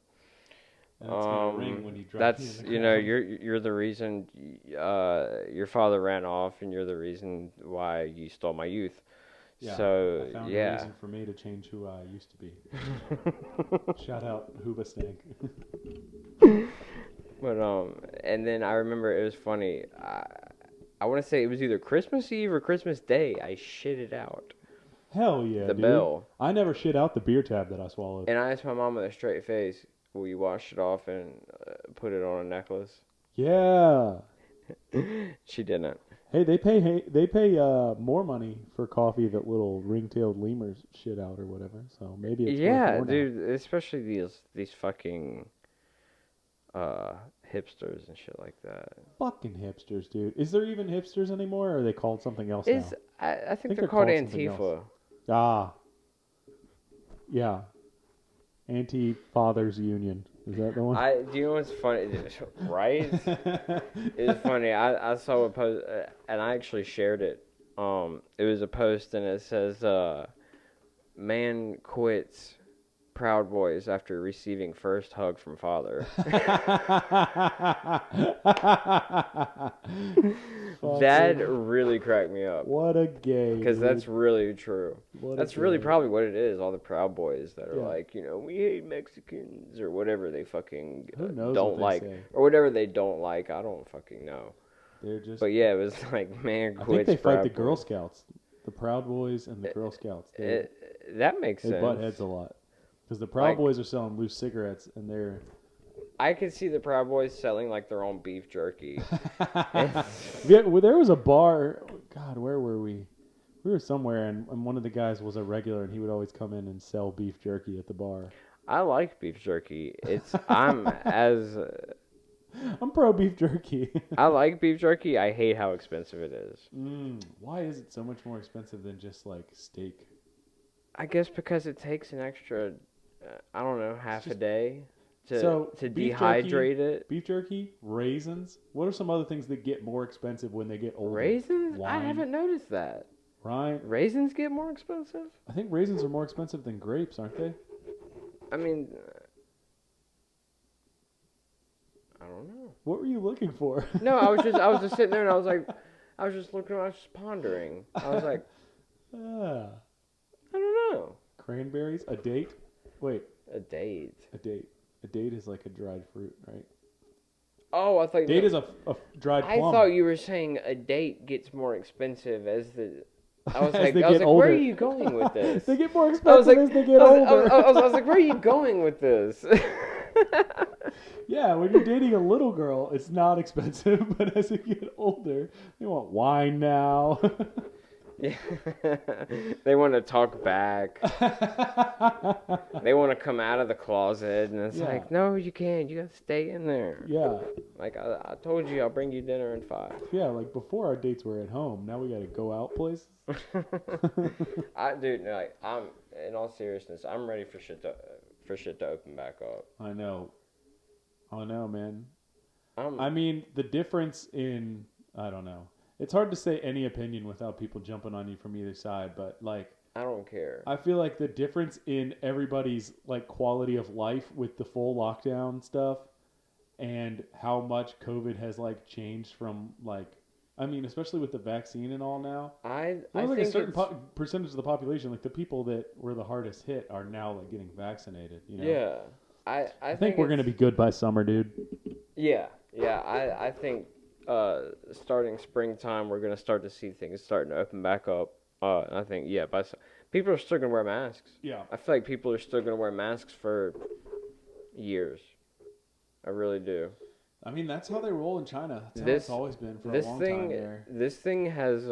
Speaker 3: And it's gonna ring when you drop
Speaker 2: That's
Speaker 3: me in the ground.
Speaker 2: you're the reason your father ran off, and you're the reason why you stole my youth.
Speaker 3: Yeah,
Speaker 2: So
Speaker 3: I found a reason for me to change who I used to be. Shout out Hoobastank.
Speaker 2: But and then I remember it was funny. I want to say it was either Christmas Eve or Christmas Day. I shit it out.
Speaker 3: Hell yeah,
Speaker 2: The
Speaker 3: dude.
Speaker 2: bell.
Speaker 3: I never shit out the beer tab that I swallowed.
Speaker 2: And I asked my mom with a straight face, "Will you wash it off and put it on a necklace?"
Speaker 3: Yeah.
Speaker 2: She didn't.
Speaker 3: Hey, they pay more money for coffee that little ring-tailed lemurs shit out or whatever. So maybe it's worth more
Speaker 2: dude.
Speaker 3: now.
Speaker 2: Especially these fucking hipsters and shit like that.
Speaker 3: Fucking hipsters, dude. Is there even hipsters anymore, or are they called something else now?
Speaker 2: I think they're called
Speaker 3: something
Speaker 2: Antifa.
Speaker 3: else. Ah. Yeah. Anti-Fathers Union. Is that the one?
Speaker 2: Do you know what's funny? Right? It's funny. I saw a post, and I actually shared it. It was a post, and it says, "Man quits Proud Boys after receiving first hug from father." That really cracked me up.
Speaker 3: What a gay.
Speaker 2: Because that's really true. That's really
Speaker 3: gay.
Speaker 2: probably what it is. All the Proud Boys that are
Speaker 3: Yeah.
Speaker 2: like, we hate Mexicans or whatever they fucking
Speaker 3: Who knows
Speaker 2: don't
Speaker 3: what they
Speaker 2: like.
Speaker 3: say?
Speaker 2: Or whatever they don't like. I don't fucking know.
Speaker 3: They're just.
Speaker 2: But yeah, it was like, man
Speaker 3: I
Speaker 2: quits
Speaker 3: think they fight
Speaker 2: Proud
Speaker 3: the Girl
Speaker 2: Boys.
Speaker 3: Scouts, the Proud Boys and the Girl Scouts.
Speaker 2: That makes
Speaker 3: They
Speaker 2: sense.
Speaker 3: butt heads a lot. Because the Proud
Speaker 2: Like-
Speaker 3: Boys are selling loose cigarettes, and they're.
Speaker 2: I could see the Proud Boys selling like their own beef jerky.
Speaker 3: Yeah, well, there was a bar. God, where were we? We were somewhere, and one of the guys was a regular, and he would always come in and sell beef jerky at the bar.
Speaker 2: I like beef jerky. I'm
Speaker 3: pro beef jerky.
Speaker 2: I like beef jerky. I hate how expensive it is.
Speaker 3: Why is it so much more expensive than just like steak?
Speaker 2: I guess because it takes an extra, I don't know, half a day
Speaker 3: So,
Speaker 2: to
Speaker 3: beef
Speaker 2: dehydrate
Speaker 3: jerky,
Speaker 2: it.
Speaker 3: Beef jerky, raisins. What are some other things that get more expensive when they get older?
Speaker 2: Raisins? I
Speaker 3: Wine.
Speaker 2: haven't noticed that.
Speaker 3: Right.
Speaker 2: Raisins get more expensive?
Speaker 3: I think raisins are more expensive than grapes, aren't they?
Speaker 2: I mean, I don't know.
Speaker 3: What were you looking for?
Speaker 2: No, I was just sitting there and I was just looking, I was just pondering. I was like,
Speaker 3: Ah,
Speaker 2: I don't know.
Speaker 3: cranberries, a date. Wait,
Speaker 2: A date.
Speaker 3: a date. A date is like a dried fruit, right?
Speaker 2: Oh, I thought
Speaker 3: Date is a dried
Speaker 2: I
Speaker 3: plum.
Speaker 2: thought you were saying a date gets more expensive as the. I was
Speaker 3: As
Speaker 2: like,
Speaker 3: they
Speaker 2: I was
Speaker 3: get
Speaker 2: like, where are
Speaker 3: older.
Speaker 2: you going with this?
Speaker 3: They get more
Speaker 2: I was
Speaker 3: expensive
Speaker 2: like,
Speaker 3: as they get
Speaker 2: I
Speaker 3: older.
Speaker 2: was like, where are you going with this?
Speaker 3: Yeah, when you're dating a little girl, it's not expensive, but as you get older, they want wine now.
Speaker 2: Yeah. They want to talk back. They want to come out of the closet, and it's
Speaker 3: Yeah.
Speaker 2: like, no, you can't. You gotta stay in there.
Speaker 3: Yeah,
Speaker 2: Like I told you, I'll bring you dinner in 5.
Speaker 3: yeah. Like before, our dates were at home. Now we got to go out places.
Speaker 2: Dude, like I'm. In all seriousness, I'm ready for shit to open back up.
Speaker 3: I know, man.
Speaker 2: I'm.
Speaker 3: I mean, the difference in I don't know. It's hard to say any opinion without people jumping on you from either side, but like
Speaker 2: I don't care.
Speaker 3: I feel like the difference in everybody's like quality of life with the full lockdown stuff and how much COVID has like changed from like I mean, especially with the vaccine and all now.
Speaker 2: I
Speaker 3: There's like a
Speaker 2: think
Speaker 3: certain
Speaker 2: it's,
Speaker 3: percentage of the population, like the people that were the hardest hit, are now like getting vaccinated. You know?
Speaker 2: yeah. I
Speaker 3: think we're gonna be good by summer, dude.
Speaker 2: Yeah. I think starting springtime, we're gonna start to see things starting to open back up. And I think people are still gonna wear masks.
Speaker 3: Yeah.
Speaker 2: I feel like people are still gonna wear masks for years. I really do.
Speaker 3: I mean, that's how they roll in China. That's how
Speaker 2: This-
Speaker 3: it's always been for a
Speaker 2: This
Speaker 3: long
Speaker 2: thing,
Speaker 3: time there.
Speaker 2: this thing has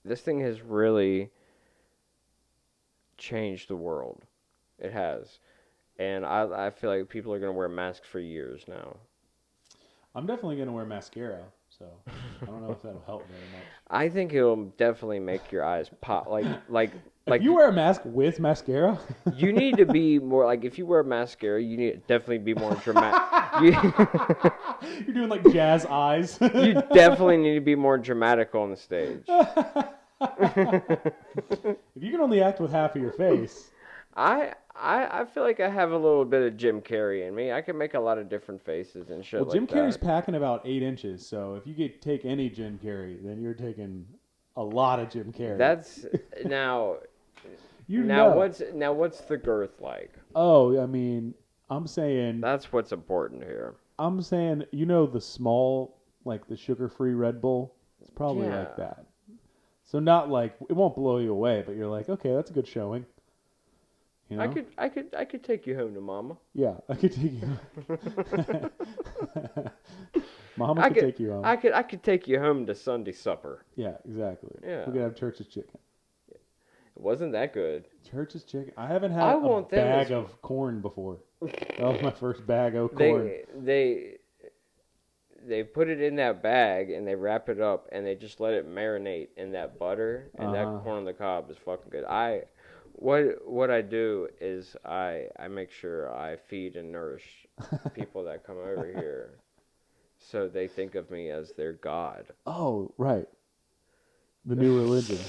Speaker 2: this thing has really changed the world. It has, and I feel like people are gonna wear masks for years now.
Speaker 3: I'm definitely gonna wear mascara, so I don't know if that'll help very much.
Speaker 2: I think it'll definitely make your eyes pop. Like
Speaker 3: If you wear a mask with mascara,
Speaker 2: you need to be more like if you wear mascara, you need to definitely be more dramatic.
Speaker 3: You're doing like jazz eyes.
Speaker 2: You definitely need to be more dramatic on the stage.
Speaker 3: If you can only act with half of your face.
Speaker 2: I feel like I have a little bit of Jim Carrey in me. I can make a lot of different faces and shit
Speaker 3: Well, Jim
Speaker 2: like
Speaker 3: Carrey's
Speaker 2: that.
Speaker 3: packing about 8 inches, so if you take any Jim Carrey, then you're taking a lot of Jim Carrey.
Speaker 2: That's now.
Speaker 3: you
Speaker 2: now
Speaker 3: know.
Speaker 2: what's the girth like?
Speaker 3: Oh, I mean, I'm saying
Speaker 2: That's what's important here.
Speaker 3: the small, like the sugar-free Red Bull. It's probably
Speaker 2: Yeah.
Speaker 3: like that. So not like it won't blow you away, but you're like, okay, that's a good showing. You know?
Speaker 2: I could take you home to Mama.
Speaker 3: Yeah, I could take you. Mama could take you home.
Speaker 2: I could take you home to Sunday supper.
Speaker 3: Yeah, exactly.
Speaker 2: Yeah.
Speaker 3: We could have Church's chicken.
Speaker 2: It wasn't that good.
Speaker 3: Church's chicken. I haven't had a bag of corn before. That was my first bag of corn.
Speaker 2: They put it in that bag and they wrap it up and they just let it marinate in that butter and that corn on the cob is fucking good. What I do is I make sure I feed and nourish people that come over here, so they think of me as their god.
Speaker 3: Oh, right. The new religion.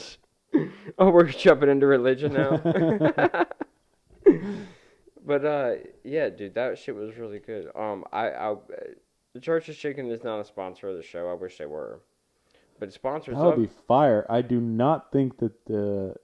Speaker 2: Oh, we're jumping into religion now. But yeah, dude, that shit was really good. The Church's Chicken is not a sponsor of the show. I wish they were, but sponsors.
Speaker 3: That would be fire. I do not think that their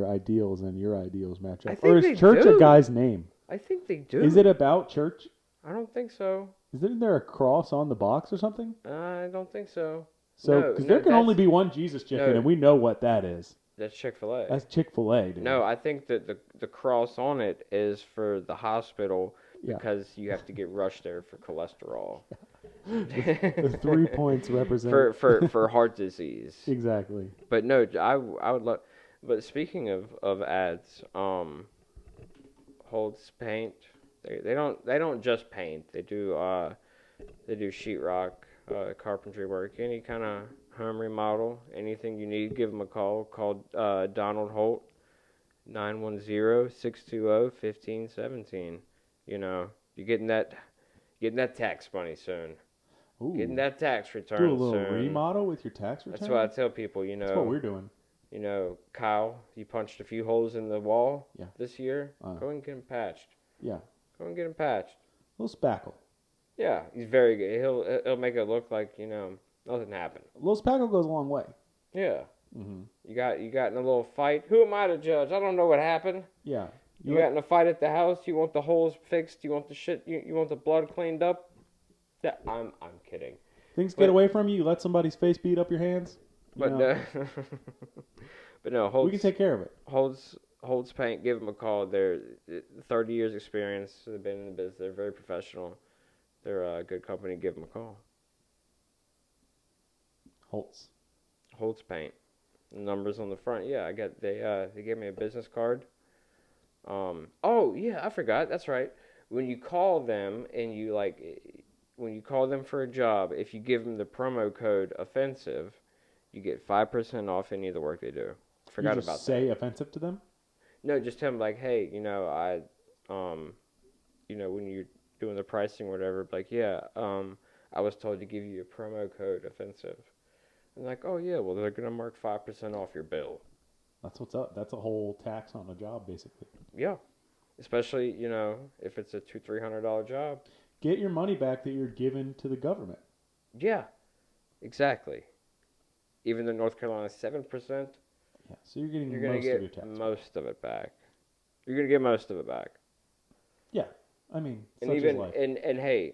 Speaker 3: ideals and your ideals match up. Or is Church a guy's name?
Speaker 2: I think they do.
Speaker 3: Is it about church?
Speaker 2: I don't think so.
Speaker 3: Isn't there a cross on the box or something?
Speaker 2: I don't think so.
Speaker 3: So, because there can only be one Jesus chicken, and we know what that is.
Speaker 2: That's Chick-fil-A.
Speaker 3: That's Chick-fil-A, dude.
Speaker 2: No, I think that the cross on it is for the hospital
Speaker 3: Yeah.
Speaker 2: because you have to get rushed there for cholesterol.
Speaker 3: The 3 points represent
Speaker 2: for heart disease.
Speaker 3: Exactly.
Speaker 2: But no, I would love. But speaking of ads, Holt's paint. They don't just paint. They do sheetrock, carpentry work, any kind of home remodel, anything you need. Give them a call. Call Donald Holt, 910-620-1517. You know, you're getting that tax money soon.
Speaker 3: Ooh.
Speaker 2: Getting that tax return
Speaker 3: Do a little
Speaker 2: soon.
Speaker 3: remodel with your tax return?
Speaker 2: That's what I tell people, you know.
Speaker 3: That's what we're doing.
Speaker 2: You know, Kyle, he punched a few holes in the wall
Speaker 3: Yeah.
Speaker 2: this year. Go and get him patched.
Speaker 3: Yeah.
Speaker 2: Go and get him patched.
Speaker 3: A little spackle.
Speaker 2: Yeah, he's very good. He'll make it look like, you know, nothing happened.
Speaker 3: A little spackle goes a long way.
Speaker 2: Yeah.
Speaker 3: Mm-hmm.
Speaker 2: You got in a little fight. Who am I to judge? I don't know what happened.
Speaker 3: Yeah.
Speaker 2: You got in a fight at the house. You want the holes fixed. You want the shit. You want the blood cleaned up. Yeah, I'm kidding.
Speaker 3: Things get away from you. You let somebody's face beat up your hands.
Speaker 2: But but no, Holt's,
Speaker 3: we can take care of it.
Speaker 2: Holt's Paint. Give them a call. They're 30 years experience. They've been in the business. They're very professional. They're a good company. Give them a call. Holt's Paint. The numbers on the front. Yeah, they gave me a business card. Oh yeah, I forgot. That's right. When you call them and when you call them for a job, if you give them the promo code offensive, you get 5% off any of the work they do. Forgot
Speaker 3: you just
Speaker 2: about
Speaker 3: say
Speaker 2: that.
Speaker 3: Offensive to them?
Speaker 2: No, just tell them like, hey, you know, when you're doing the pricing or whatever, like, yeah, I was told to give you a promo code offensive. And like, oh yeah, well they're gonna mark 5% off your bill.
Speaker 3: That's what's up. That's a whole tax on a job, basically.
Speaker 2: Yeah, especially if it's a $200-300 job.
Speaker 3: Get your money back that you're giving to the government.
Speaker 2: Yeah, exactly. Even though North Carolina's 7%,
Speaker 3: yeah, so you're getting
Speaker 2: you're gonna
Speaker 3: most
Speaker 2: get
Speaker 3: of your tax
Speaker 2: most of it back. You're gonna get most of it back.
Speaker 3: Yeah, I mean,
Speaker 2: and
Speaker 3: such
Speaker 2: even
Speaker 3: is life.
Speaker 2: and hey,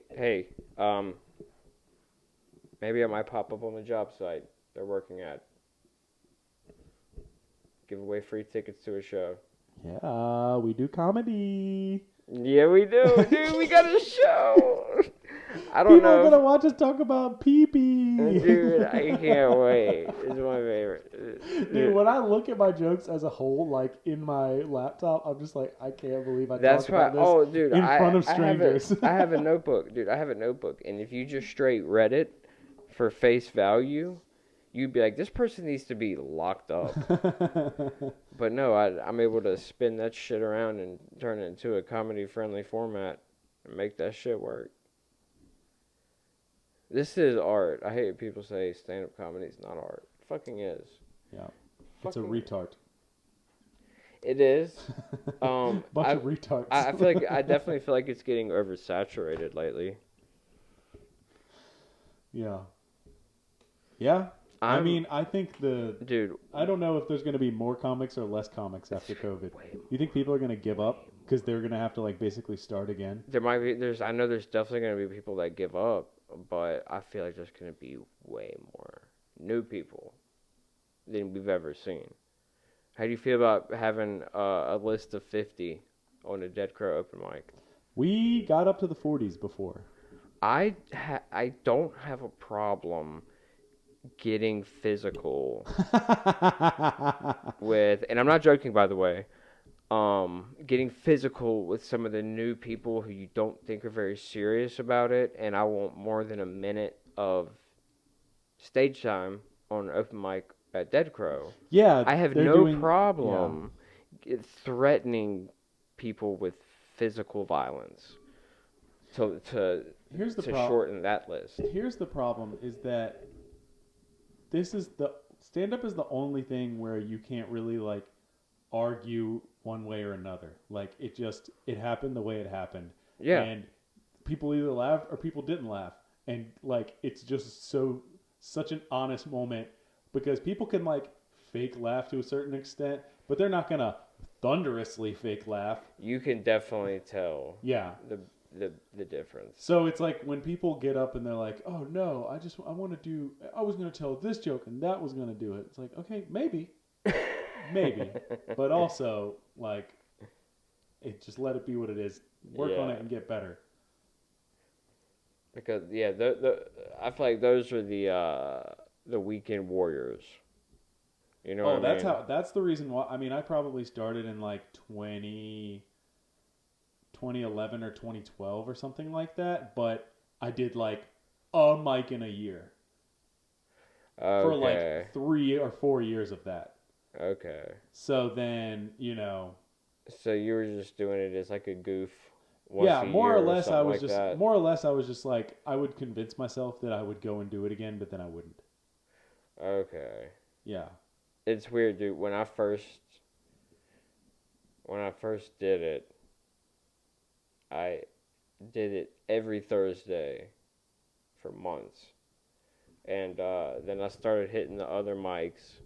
Speaker 2: maybe I might pop up on the job site they're working at. Give away free tickets to a show.
Speaker 3: Yeah, we do comedy.
Speaker 2: Yeah, we do, dude. We got a show. I don't
Speaker 3: People
Speaker 2: know.
Speaker 3: are gonna watch us talk about pee-pee.
Speaker 2: Dude, I can't wait. It's my favorite.
Speaker 3: Dude, when I look at my jokes as a whole, like in my laptop, I'm just like, I can't believe I
Speaker 2: That's
Speaker 3: talked about this
Speaker 2: oh, dude,
Speaker 3: in front of strangers.
Speaker 2: I have a notebook, dude. I have a notebook, and if you just straight read it for face value, you'd be like, this person needs to be locked up. But no, I'm able to spin that shit around and turn it into a comedy-friendly format and make that shit work. This is art. I hate people say stand-up comedy is not art. It fucking is.
Speaker 3: Yeah. It's a
Speaker 2: Fucking,
Speaker 3: retard.
Speaker 2: it is.
Speaker 3: Bunch of retards.
Speaker 2: I feel like I definitely feel like it's getting oversaturated lately.
Speaker 3: Yeah. Yeah. I mean, I think
Speaker 2: dude.
Speaker 3: I don't know if there's going to be more comics or less comics after COVID. You think people are going to give up because they're going to have to like basically start again?
Speaker 2: There might be. I know there's definitely going to be people that give up, but I feel like there's going to be way more new people than we've ever seen. How do you feel about having a list of 50 on a Dead Crow open mic?
Speaker 3: We got up to the 40s before.
Speaker 2: I don't have a problem getting physical with, and I'm not joking, by the way, getting physical with some of the new people who you don't think are very serious about it, and I want more than a minute of stage time on an open mic at Dead Crow.
Speaker 3: Yeah,
Speaker 2: I have no problem threatening people with physical violence to shorten that list.
Speaker 3: Here's the problem: is that stand-up is the only thing where you can't really like argue one way or another. Like it happened the way it happened.
Speaker 2: Yeah.
Speaker 3: And people either laughed or people didn't laugh. And like it's just such an honest moment because people can like fake laugh to a certain extent, but they're not gonna thunderously fake laugh.
Speaker 2: You can definitely tell.
Speaker 3: Yeah.
Speaker 2: The difference.
Speaker 3: So it's like when people get up and they're like, "Oh no, I was going to tell this joke and that was going to do it." It's like, "Okay, maybe." Maybe. But also like just let it be what it is. Work on it and get better.
Speaker 2: Because I feel like those are the weekend warriors. You know what I mean?
Speaker 3: That's the reason why. I mean, I probably started in like 2011 or 2012 or something like that, but I did like a mic in a year.
Speaker 2: Okay.
Speaker 3: For like 3 or 4 years of that.
Speaker 2: Okay.
Speaker 3: So then,
Speaker 2: So you were just doing it as like a goof.
Speaker 3: More or less I was just like I would convince myself that I would go and do it again, but then I wouldn't.
Speaker 2: Okay.
Speaker 3: Yeah.
Speaker 2: It's weird, dude. When I first did it, I did it every Thursday for months. And then I started hitting the other mics.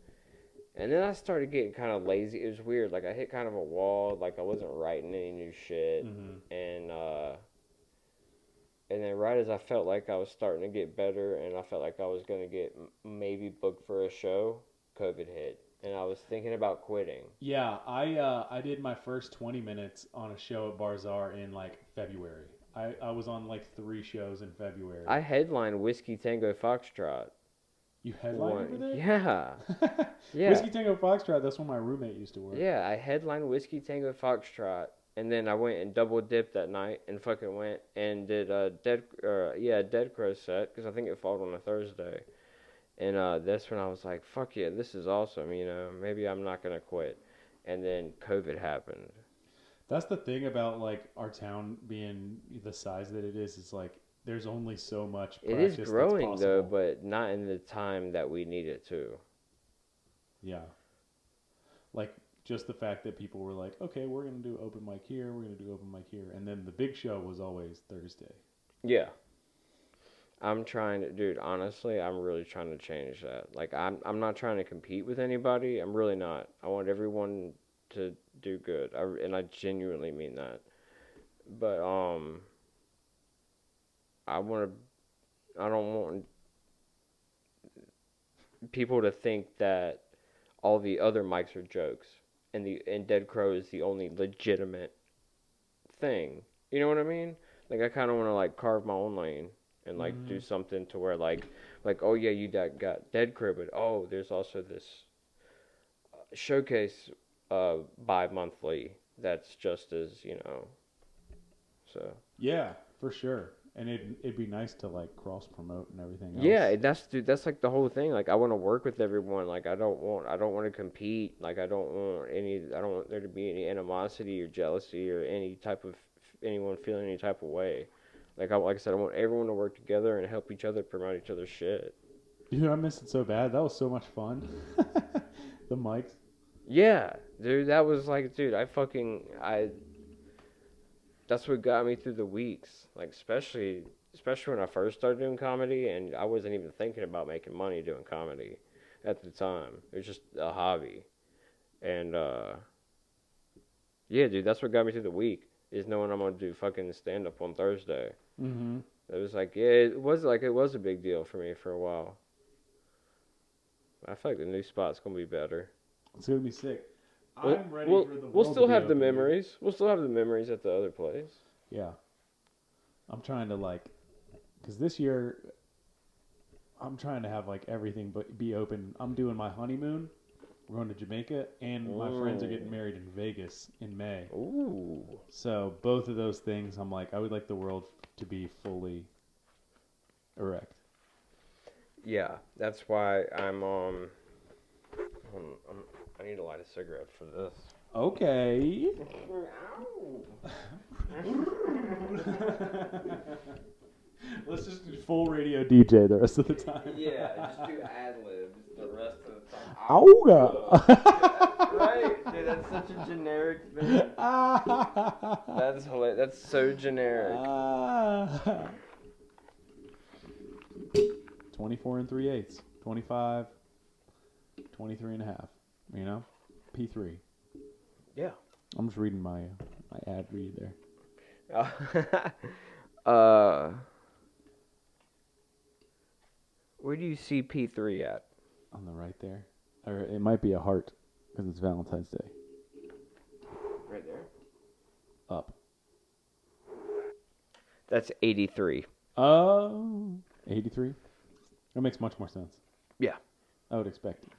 Speaker 2: And then I started getting kind of lazy. It was weird. Like, I hit kind of a wall. Like, I wasn't writing any new shit.
Speaker 3: Mm-hmm.
Speaker 2: And then right as I felt like I was starting to get better and I felt like I was going to get maybe booked for a show, COVID hit. And I was thinking about quitting.
Speaker 3: Yeah, I did my first 20 minutes on a show at Barzar in, like, February. I was on, like, 3 shows in February.
Speaker 2: I headlined Whiskey Tango Foxtrot.
Speaker 3: You headlined over there?
Speaker 2: Yeah. Yeah.
Speaker 3: Whiskey Tango Foxtrot, that's where my roommate used to work.
Speaker 2: Yeah, I headlined Whiskey Tango Foxtrot. And then I went and double dipped that night and fucking went and did a Dead Crow set because I think it fell on a Thursday. And that's when I was like, fuck yeah, this is awesome, maybe I'm not going to quit. And then COVID happened.
Speaker 3: That's the thing about, like, our town being the size that it is. It's like, there's only so much practice.
Speaker 2: It is growing, though, but not in the time that we need it to.
Speaker 3: Yeah. Like, just the fact that people were like, okay, we're going to do open mic here, we're going to do open mic here. And then the big show was always Thursday.
Speaker 2: Yeah. I'm trying to, dude, honestly, I'm really trying to change that. Like, I'm not trying to compete with anybody. I'm really not. I want everyone to do good. And I genuinely mean that. But, I don't want people to think that all the other mics are jokes. And Dead Crow is the only legitimate thing. You know what I mean? Like, I kind of want to, like, carve my own lane. And, like, do something to where, like, oh, yeah, you got Dead Crow, but, oh, there's also this showcase bi-monthly that's just as, so.
Speaker 3: Yeah, for sure. And it'd be nice to, like, cross-promote and everything else.
Speaker 2: Yeah, that's, like, the whole thing. Like, I want to work with everyone. Like, I don't want to compete. Like, I don't want there to be any animosity or jealousy or any type of, anyone feeling any type of way. Like I said, I want everyone to work together and help each other promote each other's shit.
Speaker 3: Dude, I miss it so bad. That was so much fun. The mics.
Speaker 2: Yeah, dude, that was like, dude, that's what got me through the weeks. Like, especially when I first started doing comedy, and I wasn't even thinking about making money doing comedy at the time. It was just a hobby. And, yeah, dude, that's what got me through the week, is knowing I'm going to do fucking stand-up on Thursday.
Speaker 3: Mm-hmm.
Speaker 2: It was like, yeah, it was a big deal for me for a while. I feel like the new spot's going to be better.
Speaker 3: It's going to be sick.
Speaker 2: I'm ready for the world. We'll still have the memories. Here. We'll still have the memories at the other place.
Speaker 3: Yeah. I'm trying to, like, because this year, I'm trying to have, like, everything but be open. I'm doing my honeymoon. We're going to Jamaica, and my friends are getting married in Vegas in May.
Speaker 2: Ooh.
Speaker 3: So both of those things, I'm like, I would like the world to be fully erect. Yeah.
Speaker 2: That's why I need to light a cigarette for this.
Speaker 3: Okay. Let's just do full radio DJ the rest of the time.
Speaker 2: Yeah, just do ad-libs the rest of the time.
Speaker 3: Auga.
Speaker 2: Right, dude, that's such a generic thing. That's hilarious. That's so generic.
Speaker 3: 24 and 3/8. 25, 23 and a half. You know? P3.
Speaker 2: Yeah.
Speaker 3: I'm just reading my ad read there.
Speaker 2: Where do you see P3 at?
Speaker 3: On the right there. Or it might be a heart because it's Valentine's Day.
Speaker 2: Right there?
Speaker 3: Up.
Speaker 2: That's 83.
Speaker 3: Oh, 83? That makes much more sense.
Speaker 2: Yeah.
Speaker 3: I would expect it.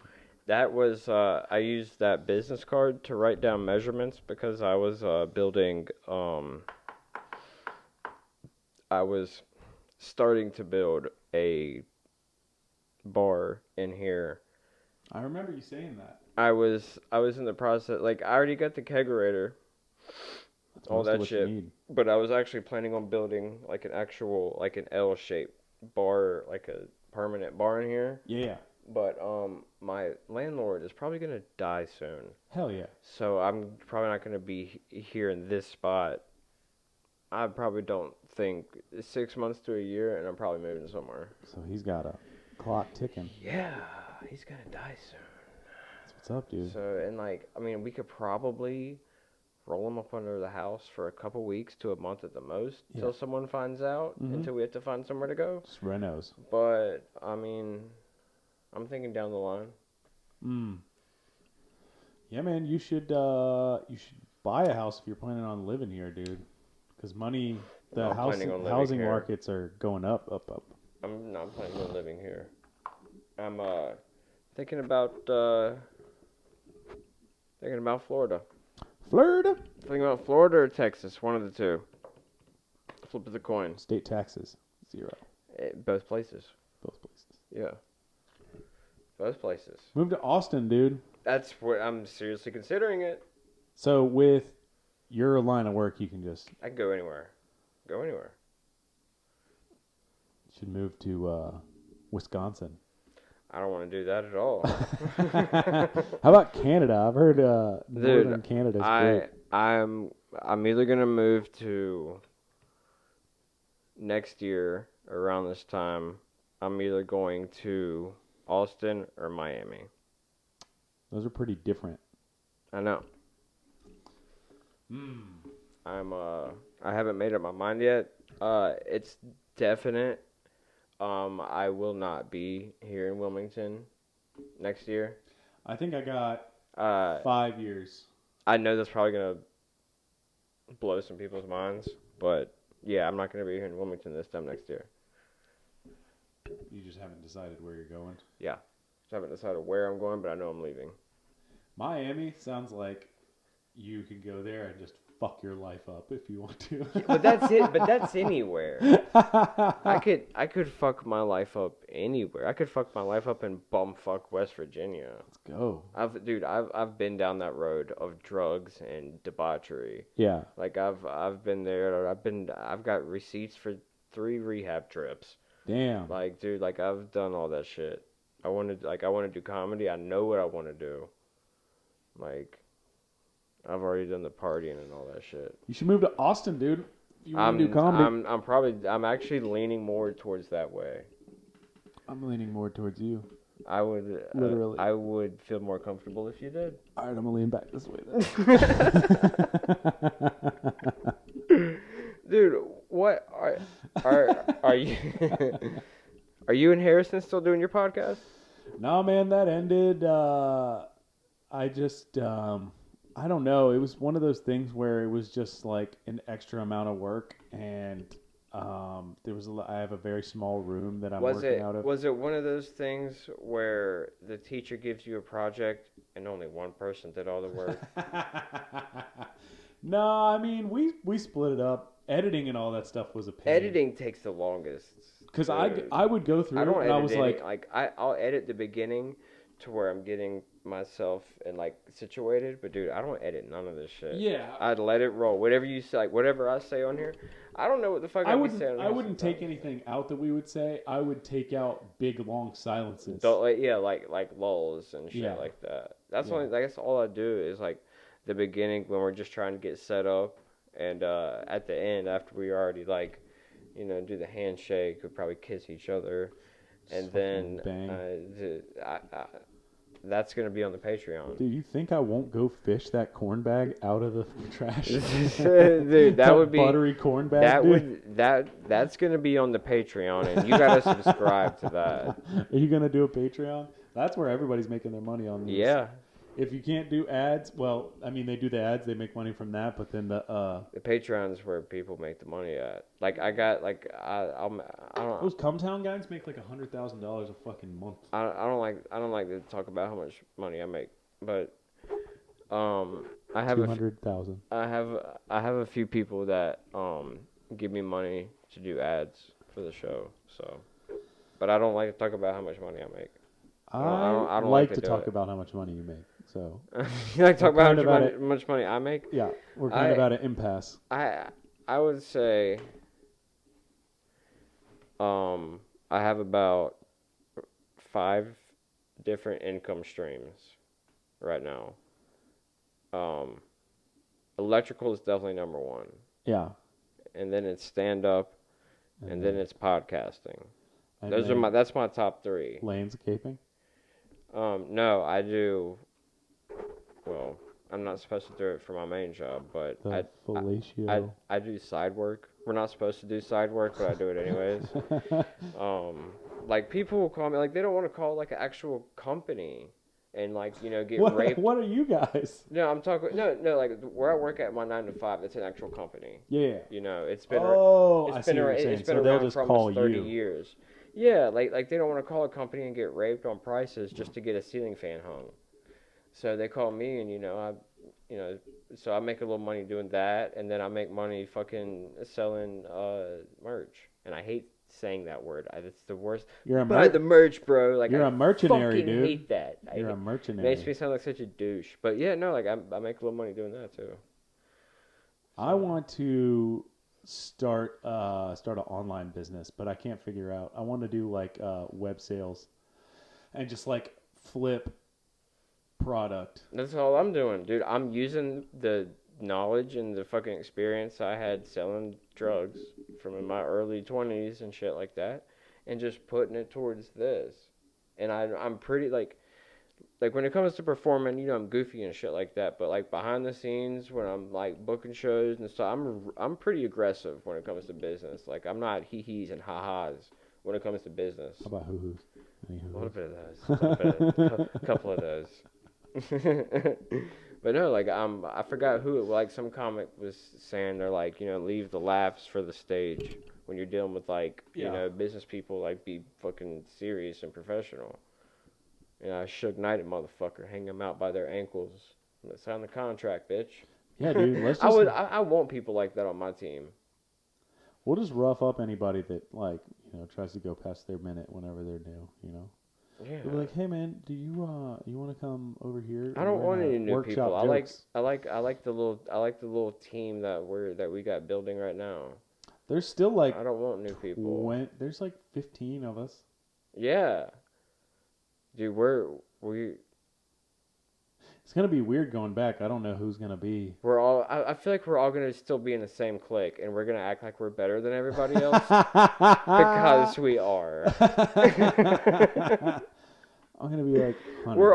Speaker 2: That was, I used that business card to write down measurements because I was building, I was starting to build a bar in here.
Speaker 3: I remember you saying that.
Speaker 2: I was in the process, like, I already got the kegerator, all that shit, but I was actually planning on building, like, an actual, like, an L-shaped bar, like a permanent bar in here.
Speaker 3: Yeah.
Speaker 2: But my landlord is probably gonna die soon.
Speaker 3: Hell yeah.
Speaker 2: So I'm probably not gonna be here in this spot. I probably don't think 6 months to a year, and I'm probably moving somewhere.
Speaker 3: So he's got a clock ticking.
Speaker 2: Yeah, he's gonna die soon.
Speaker 3: That's what's up, dude.
Speaker 2: So, and like, I mean, we could probably roll him up under the house for a couple weeks to a month at the most, till someone finds out, until we have to find somewhere to go.
Speaker 3: Just renos.
Speaker 2: But I mean, I'm thinking down the line.
Speaker 3: Yeah, man, you should buy a house if you're planning on living here, dude. Because housing markets are going up.
Speaker 2: I'm not planning on living here. I'm thinking about Florida. Thinking about Florida or Texas, one of the two. Flip of the coin.
Speaker 3: State taxes, 0.
Speaker 2: Both places.
Speaker 3: Both places.
Speaker 2: Yeah. Both places.
Speaker 3: Move to Austin, dude.
Speaker 2: That's what I'm seriously considering it.
Speaker 3: So with your line of work, you can just...
Speaker 2: I can go anywhere. Go anywhere.
Speaker 3: You should move to Wisconsin.
Speaker 2: I don't want to do that at all.
Speaker 3: How about Canada? I've heard northern Canada's great.
Speaker 2: I'm either gonna move to next year around this time. I'm either going to Austin or Miami.
Speaker 3: Those are pretty different.
Speaker 2: I know. I haven't made up my mind yet. It's definite. I will not be here in Wilmington next year.
Speaker 3: I think I got 5 years.
Speaker 2: I know that's probably going to blow some people's minds, but yeah, I'm not going to be here in Wilmington this time next year.
Speaker 3: You just haven't decided where you're going?
Speaker 2: Yeah. Just haven't decided where I'm going, but I know I'm leaving.
Speaker 3: Miami sounds like you can go there and just fuck your life up if you want to.
Speaker 2: But that's it. But that's anywhere. I could fuck my life up anywhere. I could fuck my life up in bumfuck West Virginia.
Speaker 3: Let's go.
Speaker 2: I've been down that road of drugs and debauchery.
Speaker 3: Yeah.
Speaker 2: Like I've been there. I've got receipts for 3 rehab trips.
Speaker 3: Damn.
Speaker 2: Like, dude, like I've done all that shit. I want to do comedy. I know what I want to do. Like, I've already done the partying and all that shit.
Speaker 3: You should move to Austin, dude. If you want to do comedy.
Speaker 2: I'm actually leaning more towards that way.
Speaker 3: I'm leaning more towards you.
Speaker 2: I would
Speaker 3: Literally.
Speaker 2: I would feel more comfortable if you did.
Speaker 3: All right, I'm gonna lean back this way then.
Speaker 2: Dude, what are you are you and Harrison still doing your podcast?
Speaker 3: No, man, that ended. I just, I don't know. It was one of those things where it was just like an extra amount of work, and I have a very small room that I'm working out of.
Speaker 2: Was it one of those things where the teacher gives you a project and only one person did all the work?
Speaker 3: No, I mean we split it up. Editing and all that stuff was a pain.
Speaker 2: Editing takes the longest.
Speaker 3: Because I would go through and I was like
Speaker 2: I'll edit the beginning to where I'm getting myself and like situated, but dude, I don't edit none of this shit.
Speaker 3: Yeah,
Speaker 2: I'd let it roll. Whatever you say, like whatever I say on here, I don't know what the fuck I would say on here.
Speaker 3: I wouldn't take anything out that we would say. I would take out big long silences.
Speaker 2: Like lulls and shit like that. That's all I do is like the beginning when we're just trying to get set up, and at the end after we already like, you know, do the handshake, we probably kiss each other, and then that's gonna be on the Patreon.
Speaker 3: Dude, you think I won't go fish that corn bag out of the trash?
Speaker 2: Dude, that would be
Speaker 3: buttery corn bag.
Speaker 2: That's gonna be on the Patreon, and you gotta subscribe to that.
Speaker 3: Are you gonna do a Patreon? That's where everybody's making their money on this.
Speaker 2: Yeah.
Speaker 3: If you can't do ads, well, I mean, they do the ads, they make money from that, but then the
Speaker 2: Patreon is where people make the money at. Like I got like I don't know.
Speaker 3: Those Cumtown guys make like $100,000 a fucking month.
Speaker 2: I don't like to talk about how much money I make, but I have
Speaker 3: 200,000.
Speaker 2: I have a few people that give me money to do ads for the show. So, but I don't like to talk about how much money I make.
Speaker 3: I don't like to talk about how much money you make. So
Speaker 2: you like to talk about how much money I make?
Speaker 3: Yeah, we're kind of at an impasse.
Speaker 2: I would say I have about 5 different income streams right now. Electrical is definitely number 1.
Speaker 3: Yeah.
Speaker 2: And then it's stand up, and then it's podcasting.
Speaker 3: And
Speaker 2: that's my top 3.
Speaker 3: Landscaping?
Speaker 2: No, I do. Well, I'm not supposed to do it for my main job, but I do side work. We're not supposed to do side work, but I do it anyways. Like people will call me, like they don't want to call like an actual company and like, you know, get raped.
Speaker 3: What are you guys?
Speaker 2: No, I'm talking like where I work at my 9 to 5. It's an actual company.
Speaker 3: Yeah.
Speaker 2: You know, it's been
Speaker 3: I see what you're saying.
Speaker 2: It's been
Speaker 3: so
Speaker 2: around
Speaker 3: they'll just
Speaker 2: for
Speaker 3: call
Speaker 2: almost 30
Speaker 3: you.
Speaker 2: years. Yeah, like they don't want to call a company and get raped on prices just to get a ceiling fan hung. So they call me, and so I make a little money doing that, and then I make money fucking selling merch. And I hate saying that word. It's the worst. Buy the merch, bro. Like
Speaker 3: you're a mercenary, dude.
Speaker 2: I hate that.
Speaker 3: You're a mercenary.
Speaker 2: It makes me sound like such a douche. But yeah, no, like I make a little money doing that too.
Speaker 3: I want to start an online business, but I can't figure out. I want to do like web sales and just like flip product.
Speaker 2: That's all I'm doing, dude. I'm using the knowledge and the fucking experience I had selling drugs from in my early 20s and shit like that, and just putting it towards this. And I'm pretty like when it comes to performing, you know, I'm goofy and shit like that, but like behind the scenes when I'm like booking shows and stuff, I'm pretty aggressive when it comes to business. Like I'm not hee-hees and ha-has when it comes to business.
Speaker 3: How about hoo-hoos?
Speaker 2: A little bit of those. A couple of those. But no, like I forgot who it was. Like some comic was saying they're like, you know, leave the laughs for the stage when you're dealing with like, you know, business people. Like be fucking serious and professional. You know, I Suge Knight a motherfucker, hang them out by their ankles. Let's sign the contract, bitch.
Speaker 3: Yeah, dude. Let's just,
Speaker 2: I want people like that on my team.
Speaker 3: We'll just rough up anybody that like, you know, tries to go past their minute whenever they're new. You know.
Speaker 2: Yeah.
Speaker 3: They'll be like, hey man, do you want to come over here?
Speaker 2: I don't want any new people.
Speaker 3: Jokes.
Speaker 2: I like the little team that we got building right now.
Speaker 3: There's still like
Speaker 2: I don't want new people.
Speaker 3: There's like 15 of us.
Speaker 2: Yeah. Dude, we
Speaker 3: It's gonna be weird going back. I don't know who's gonna be.
Speaker 2: we're all I feel like we're all gonna still be in the same clique and we're gonna act like we're better than everybody else because we are.
Speaker 3: I'm gonna be like, Hunter.
Speaker 2: We're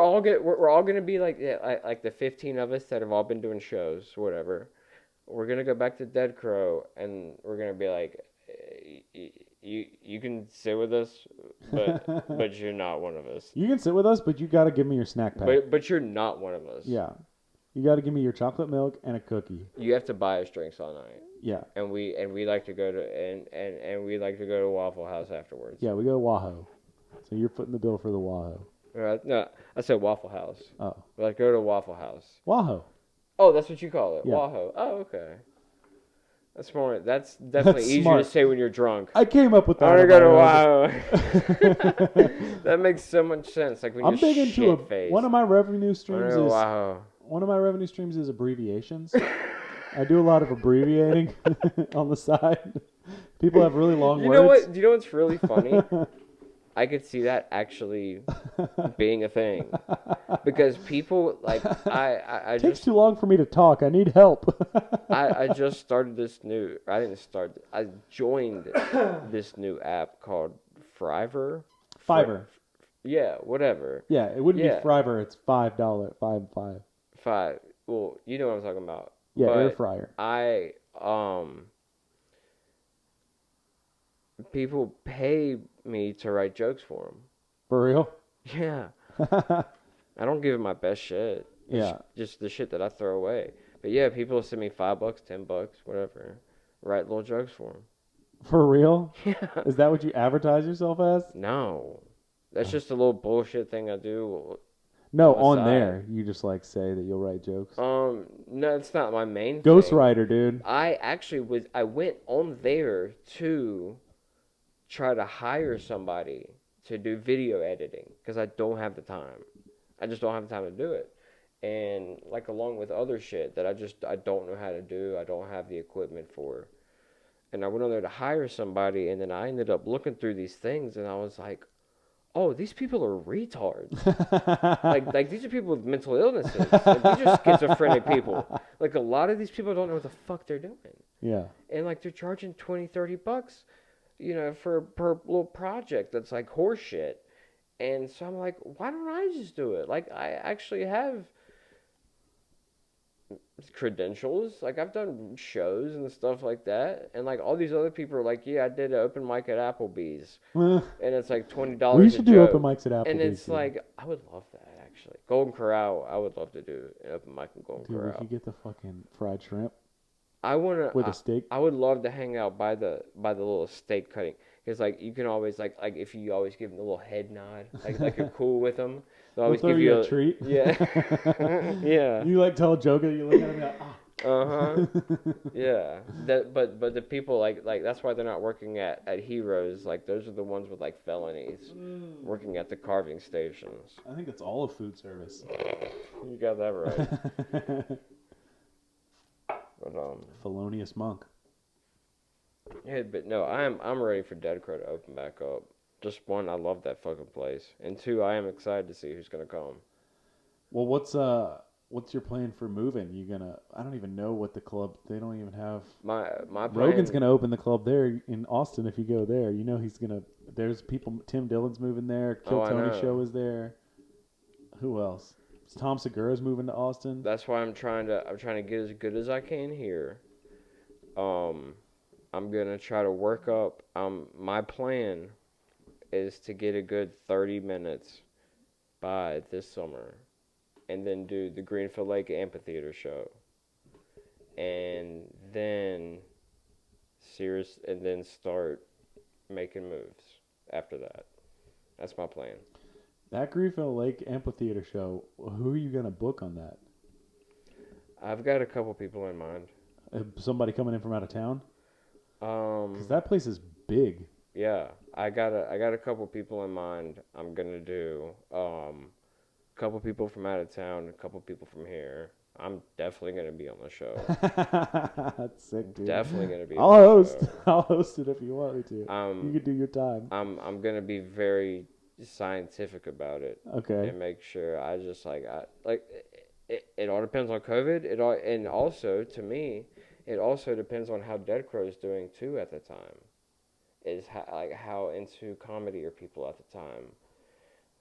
Speaker 2: all gonna be like like the 15 of us that have all been doing shows, whatever. We're gonna go back to Dead Crow and we're gonna be like, you can sit with us, but you're not one of us.
Speaker 3: You can sit with us, but you gotta give me your snack pack.
Speaker 2: But you're not one of us.
Speaker 3: Yeah, you gotta give me your chocolate milk and a cookie.
Speaker 2: You have to buy us drinks all night.
Speaker 3: Yeah.
Speaker 2: And we like to go to and we like to go to Waffle House afterwards.
Speaker 3: Yeah, we go to Wahoo. So you're footing the bill for the Wahoo.
Speaker 2: No, I said Waffle House.
Speaker 3: Oh.
Speaker 2: We like go to Waffle House.
Speaker 3: Wahoo.
Speaker 2: Oh, that's what you call it.
Speaker 3: Yeah.
Speaker 2: Wahoo. Oh, okay. That's more. That's definitely easier
Speaker 3: smart.
Speaker 2: to say when you're drunk.
Speaker 3: I came up with that.
Speaker 2: I want to go to Wahoo. That makes so much sense. Like when
Speaker 3: I'm
Speaker 2: you're
Speaker 3: big into
Speaker 2: shit-faced.
Speaker 3: one of my revenue streams is
Speaker 2: Wahoo.
Speaker 3: one of my revenue streams is abbreviations. I do a lot of abbreviating on the side. People have really long words.
Speaker 2: You know what? Do you know what's really funny? I could see that actually being a thing because people like I
Speaker 3: It takes
Speaker 2: just
Speaker 3: too long for me to talk. I need help.
Speaker 2: I just started this new. I didn't start. I joined this new app called Fiverr.
Speaker 3: Fiverr.
Speaker 2: Yeah, whatever.
Speaker 3: Yeah, it wouldn't
Speaker 2: Yeah.
Speaker 3: be Fiverr. It's $5.
Speaker 2: Five. Well, you know what I'm talking about.
Speaker 3: Yeah,
Speaker 2: But
Speaker 3: air fryer.
Speaker 2: people pay me to write jokes for them.
Speaker 3: For real?
Speaker 2: Yeah. I don't give them my best shit.
Speaker 3: Yeah.
Speaker 2: Just the shit that I throw away. But yeah, people send me $5, $10, whatever. Write little jokes for them.
Speaker 3: For real?
Speaker 2: Yeah.
Speaker 3: Is that what you advertise yourself as?
Speaker 2: No. That's just a little bullshit thing I do.
Speaker 3: No,
Speaker 2: On the
Speaker 3: on
Speaker 2: side.
Speaker 3: there. You just like say that you'll write jokes.
Speaker 2: No, it's not my main thing.
Speaker 3: Ghostwriter, dude.
Speaker 2: I went on there to try to hire somebody to do video editing because I don't have the time. I just don't have the time to do it. And like along with other shit that I don't know how to do, I don't have the equipment for. And I went on there to hire somebody and then I ended up looking through these things and I was like, oh, these people are retards. like these are people with mental illnesses. Like, these are schizophrenic people. Like a lot of these people don't know what the fuck they're doing.
Speaker 3: Yeah.
Speaker 2: And like they're charging $20, $30, per little project that's like horse shit. And so I'm like, why don't I just do it? Like I actually have credentials. Like I've done shows and stuff like that. And like all these other people are like, yeah, I did an open mic at Applebee's. And it's like $20
Speaker 3: We
Speaker 2: a
Speaker 3: should do
Speaker 2: joke.
Speaker 3: open mics at Applebee's.
Speaker 2: And it's
Speaker 3: dude.
Speaker 2: like, I would love that actually. Golden Corral, I would love to do an open mic in Golden
Speaker 3: Dude, we
Speaker 2: Corral.
Speaker 3: could get the fucking fried shrimp
Speaker 2: I wanna
Speaker 3: with a steak.
Speaker 2: I would love to hang out by the little steak cutting because like you can always like if you always give them a little head nod like you're cool with them, they'll always
Speaker 3: They'll
Speaker 2: give
Speaker 3: throw
Speaker 2: you
Speaker 3: a treat.
Speaker 2: Yeah, yeah.
Speaker 3: You like tell a joke and you look at him and you're like,
Speaker 2: Yeah. But the people like that's why they're not working at Heroes. Like those are the ones with like felonies working at the carving stations.
Speaker 3: I think it's all of food service.
Speaker 2: You got that right. But
Speaker 3: Felonious monk.
Speaker 2: yeah, but no, I'm ready for Dead Crow to open back up. Just one, I love that fucking place, and two, I am excited to see who's gonna come.
Speaker 3: Well, what's your plan for moving? I don't even know what the club. They don't even have.
Speaker 2: My plan,
Speaker 3: Rogan's gonna open the club there in Austin. If you go there, he's gonna. There's people. Tim Dillon's moving there. Kill
Speaker 2: I
Speaker 3: Tony
Speaker 2: know.
Speaker 3: Show is there. Who else? Tom Segura's moving to Austin.
Speaker 2: That's why I'm trying to get as good as I can here. I'm gonna try to work up. My plan is to get a good 30 minutes by this summer, and then do the Greenfield Lake Amphitheater show, and then start making moves after that. That's my plan.
Speaker 3: That Greenfield Lake Amphitheater show. Who are you gonna book on that?
Speaker 2: I've got a couple people in mind.
Speaker 3: Somebody coming in from out of town? Because
Speaker 2: Um,
Speaker 3: that place is big.
Speaker 2: yeah, I got a couple people in mind. I'm gonna do couple people from out of town, a couple people from here. I'm definitely gonna be on the show.
Speaker 3: That's sick, dude.
Speaker 2: Definitely gonna be
Speaker 3: I'll
Speaker 2: on the
Speaker 3: host.
Speaker 2: show.
Speaker 3: I'll host it if you want me to. You
Speaker 2: Um,
Speaker 3: can do your time.
Speaker 2: I'm gonna be very scientific about it
Speaker 3: Okay.
Speaker 2: and make sure I just it all depends on COVID. It all and also to me, it also depends on how Dead Crow's doing too at the time. Is how into comedy are people at the time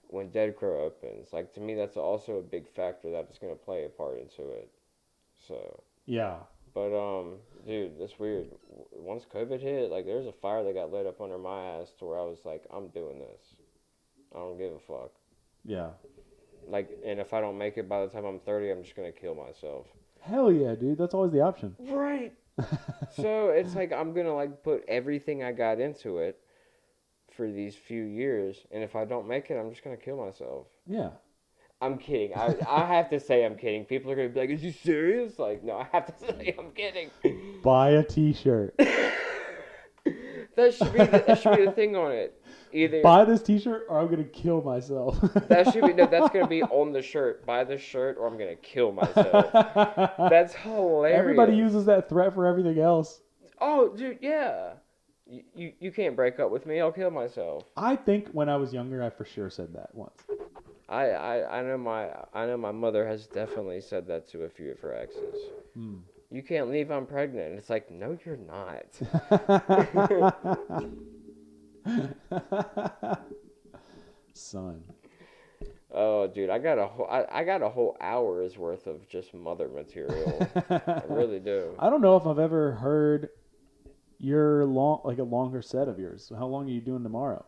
Speaker 2: when Dead Crow opens. Like to me, that's also a big factor that's gonna play a part into it. So.
Speaker 3: Yeah.
Speaker 2: But dude, that's weird. Once COVID hit, like there's a fire that got lit up under my ass to where I was like, I'm doing this. I don't give a fuck.
Speaker 3: Yeah.
Speaker 2: Like, and if I don't make it by the time I'm 30, I'm just gonna kill myself.
Speaker 3: Hell yeah, dude. That's always the option.
Speaker 2: Right. So it's like I'm gonna like put everything I got into it for these few years, and if I don't make it, I'm just gonna kill myself.
Speaker 3: Yeah.
Speaker 2: I'm kidding. I have to say I'm kidding. People are gonna be like, "Is you serious?" Like, no, I have to say I'm kidding.
Speaker 3: Buy a T-shirt.
Speaker 2: That should be the thing on it. Either
Speaker 3: buy this T-shirt or I'm gonna kill myself.
Speaker 2: That should be that's gonna be on the shirt. Buy the shirt or I'm gonna kill myself. That's hilarious.
Speaker 3: Everybody uses that threat for everything else.
Speaker 2: Oh, dude, yeah. You can't break up with me. I'll kill myself.
Speaker 3: I think when I was younger, I for sure said that once.
Speaker 2: I know my mother has definitely said that to a few of her exes.
Speaker 3: Hmm.
Speaker 2: You can't leave. I'm pregnant. And it's like, no, you're not.
Speaker 3: Son.
Speaker 2: Oh, dude, I got a whole hour's worth of just mother material. I really do.
Speaker 3: I don't know if I've ever heard your a longer set of yours. How long are you doing tomorrow?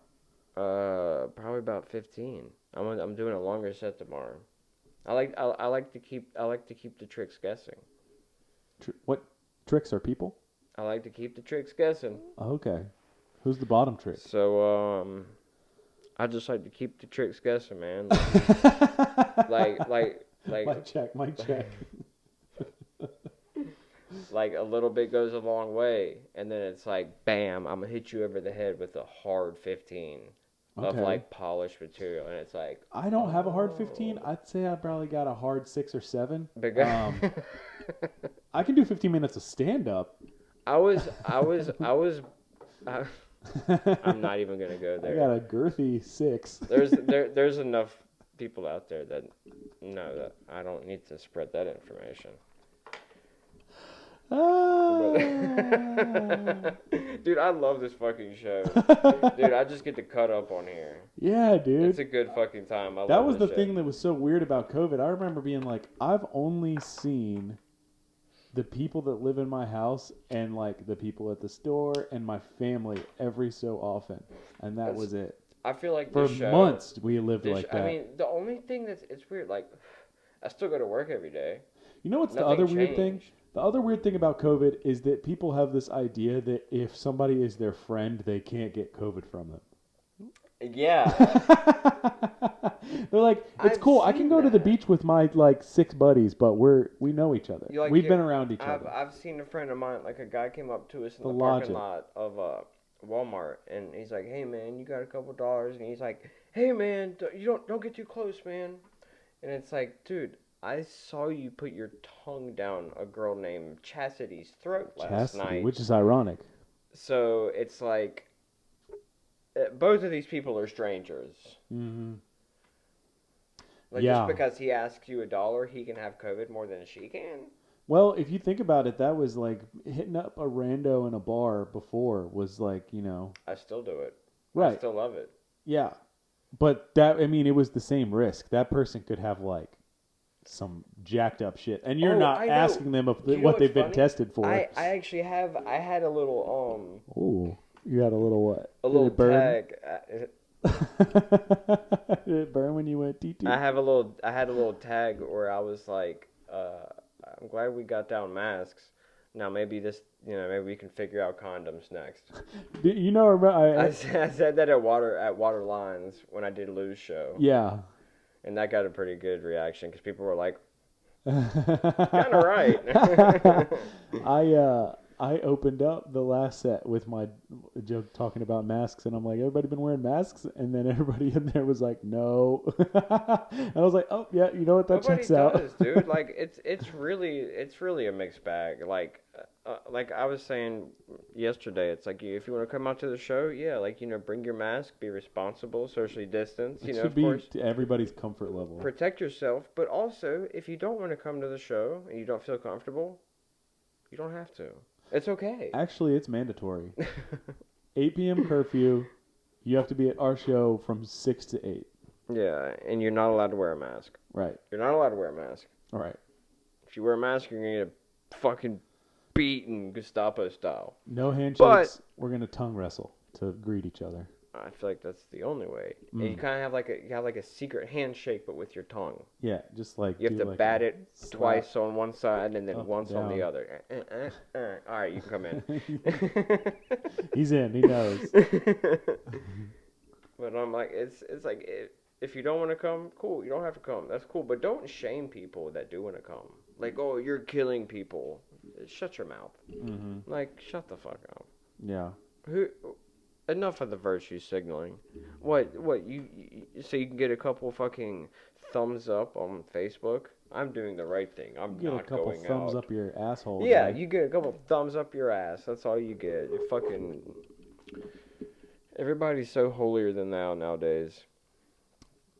Speaker 2: Probably about 15. I'm doing a longer set tomorrow. I like to keep the tricks guessing.
Speaker 3: What tricks are people?
Speaker 2: I like to keep the tricks guessing.
Speaker 3: Okay. Who's the bottom trick?
Speaker 2: So I just like to keep the tricks guessing, man. Like
Speaker 3: Mic check.
Speaker 2: Like a little bit goes a long way, and then it's like, bam, I'm gonna hit you over the head with a hard 15 of like polished material, and it's like,
Speaker 3: I don't have a hard 15. I'd say I probably got a hard 6 or 7. I can do 15 minutes of stand up.
Speaker 2: I'm not even gonna go there.
Speaker 3: I got a girthy 6.
Speaker 2: There's enough people out there that know that I don't need to spread that information. Dude, I love this fucking show. Dude, I just get to cut up on here.
Speaker 3: Yeah, dude.
Speaker 2: It's a good fucking time.
Speaker 3: That was the thing that was so weird about COVID. I remember being like, I've only seen the people that live in my house and like the people at the store and my family every so often, and that was it.
Speaker 2: I feel like
Speaker 3: for
Speaker 2: this show,
Speaker 3: months we lived like that.
Speaker 2: I mean, the only thing it's weird. Like, I still go to work every day.
Speaker 3: You know what's the other weird thing? The other weird thing about COVID is that people have this idea that if somebody is their friend, they can't get COVID from them.
Speaker 2: Yeah.
Speaker 3: They're like, it's cool. I can go to the beach with my like 6 buddies, but we know each other. We've been around each other.
Speaker 2: I've seen a friend of mine, like a guy came up to us in the parking lot of Walmart, and he's like, "Hey man, you got a couple dollars?" And he's like, "Hey man, don't get too close, man." And it's like, dude, I saw you put your tongue down a girl named Chastity's throat last night.
Speaker 3: Which is ironic.
Speaker 2: So it's like, both of these people are strangers.
Speaker 3: Mm-hmm.
Speaker 2: Like, just because he asks you $1, he can have COVID more than she can.
Speaker 3: Well, if you think about it, that was like hitting up a rando in a bar before was like,
Speaker 2: I still do it.
Speaker 3: Right.
Speaker 2: I still love it.
Speaker 3: Yeah. But it was the same risk. That person could have like some jacked up shit, and you're not asking them what they've been tested for.
Speaker 2: I actually had a little
Speaker 3: Ooh, you had a little what?
Speaker 2: A little tag.
Speaker 3: Did it burn when you went TT?
Speaker 2: I had a little tag where I was like, I'm glad we got down masks. Now maybe maybe we can figure out condoms next.
Speaker 3: I
Speaker 2: said that at Water Lines when I did Lou's show.
Speaker 3: Yeah.
Speaker 2: And that got a pretty good reaction because people were like, kind of right.
Speaker 3: I opened up the last set with my joke talking about masks, and I'm like, everybody been wearing masks? And then everybody in there was like, no. And I was like, oh yeah, you know what? That
Speaker 2: Nobody
Speaker 3: checks out.
Speaker 2: does, dude. Like it's really a mixed bag. Like I was saying yesterday, it's like if you want to come out to the show, yeah, like bring your mask, be responsible, socially distance.
Speaker 3: It should
Speaker 2: Of
Speaker 3: be
Speaker 2: course,
Speaker 3: to everybody's comfort level.
Speaker 2: protect yourself. But also, if you don't want to come to the show and you don't feel comfortable, you don't have to. It's okay.
Speaker 3: Actually, it's mandatory. 8 p.m. curfew. You have to be at our show from 6 to 8.
Speaker 2: Yeah, and you're not allowed to wear a mask.
Speaker 3: Right.
Speaker 2: You're not allowed to wear a mask.
Speaker 3: All right.
Speaker 2: If you wear a mask, you're gonna get fucking beaten Gestapo style.
Speaker 3: No handshakes.
Speaker 2: But
Speaker 3: we're gonna tongue wrestle to greet each other.
Speaker 2: I feel like that's the only way. And you kind of have like a secret handshake, but with your tongue.
Speaker 3: Yeah, just like
Speaker 2: You have to
Speaker 3: like
Speaker 2: bat it
Speaker 3: slap.
Speaker 2: twice on one side and then
Speaker 3: Up,
Speaker 2: once on the
Speaker 3: down.
Speaker 2: other. All right, you can come in.
Speaker 3: He's in. He knows.
Speaker 2: But I'm like, it's like if you don't want to come, cool. You don't have to come. That's cool. But don't shame people that do want to come. Like, oh, you're killing people. Shut your mouth.
Speaker 3: Mm-hmm.
Speaker 2: Like, shut the fuck up.
Speaker 3: Yeah.
Speaker 2: Enough of the virtue signaling. What you so you can get a couple fucking thumbs up on Facebook? I'm doing the right thing. I'm
Speaker 3: You get
Speaker 2: not
Speaker 3: a couple
Speaker 2: going
Speaker 3: thumbs
Speaker 2: out.
Speaker 3: up your asshole.
Speaker 2: Yeah,
Speaker 3: guy.
Speaker 2: you get a couple thumbs up your ass. That's all you get. You fucking. Everybody's so holier than thou nowadays.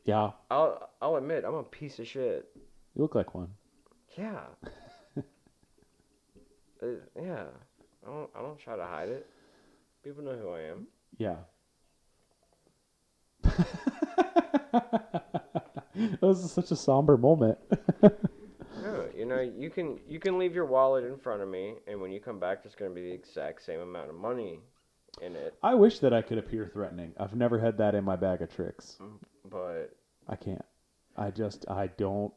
Speaker 3: Yeah.
Speaker 2: I'll admit I'm a piece of shit.
Speaker 3: You look like one.
Speaker 2: Yeah. Yeah. I don't try to hide it. People know who I am.
Speaker 3: Yeah. That was such a somber moment.
Speaker 2: No, you can leave your wallet in front of me, and when you come back, there's going to be the exact same amount of money in it.
Speaker 3: I wish that I could appear threatening. I've never had that in my bag of tricks.
Speaker 2: But
Speaker 3: I can't. I don't.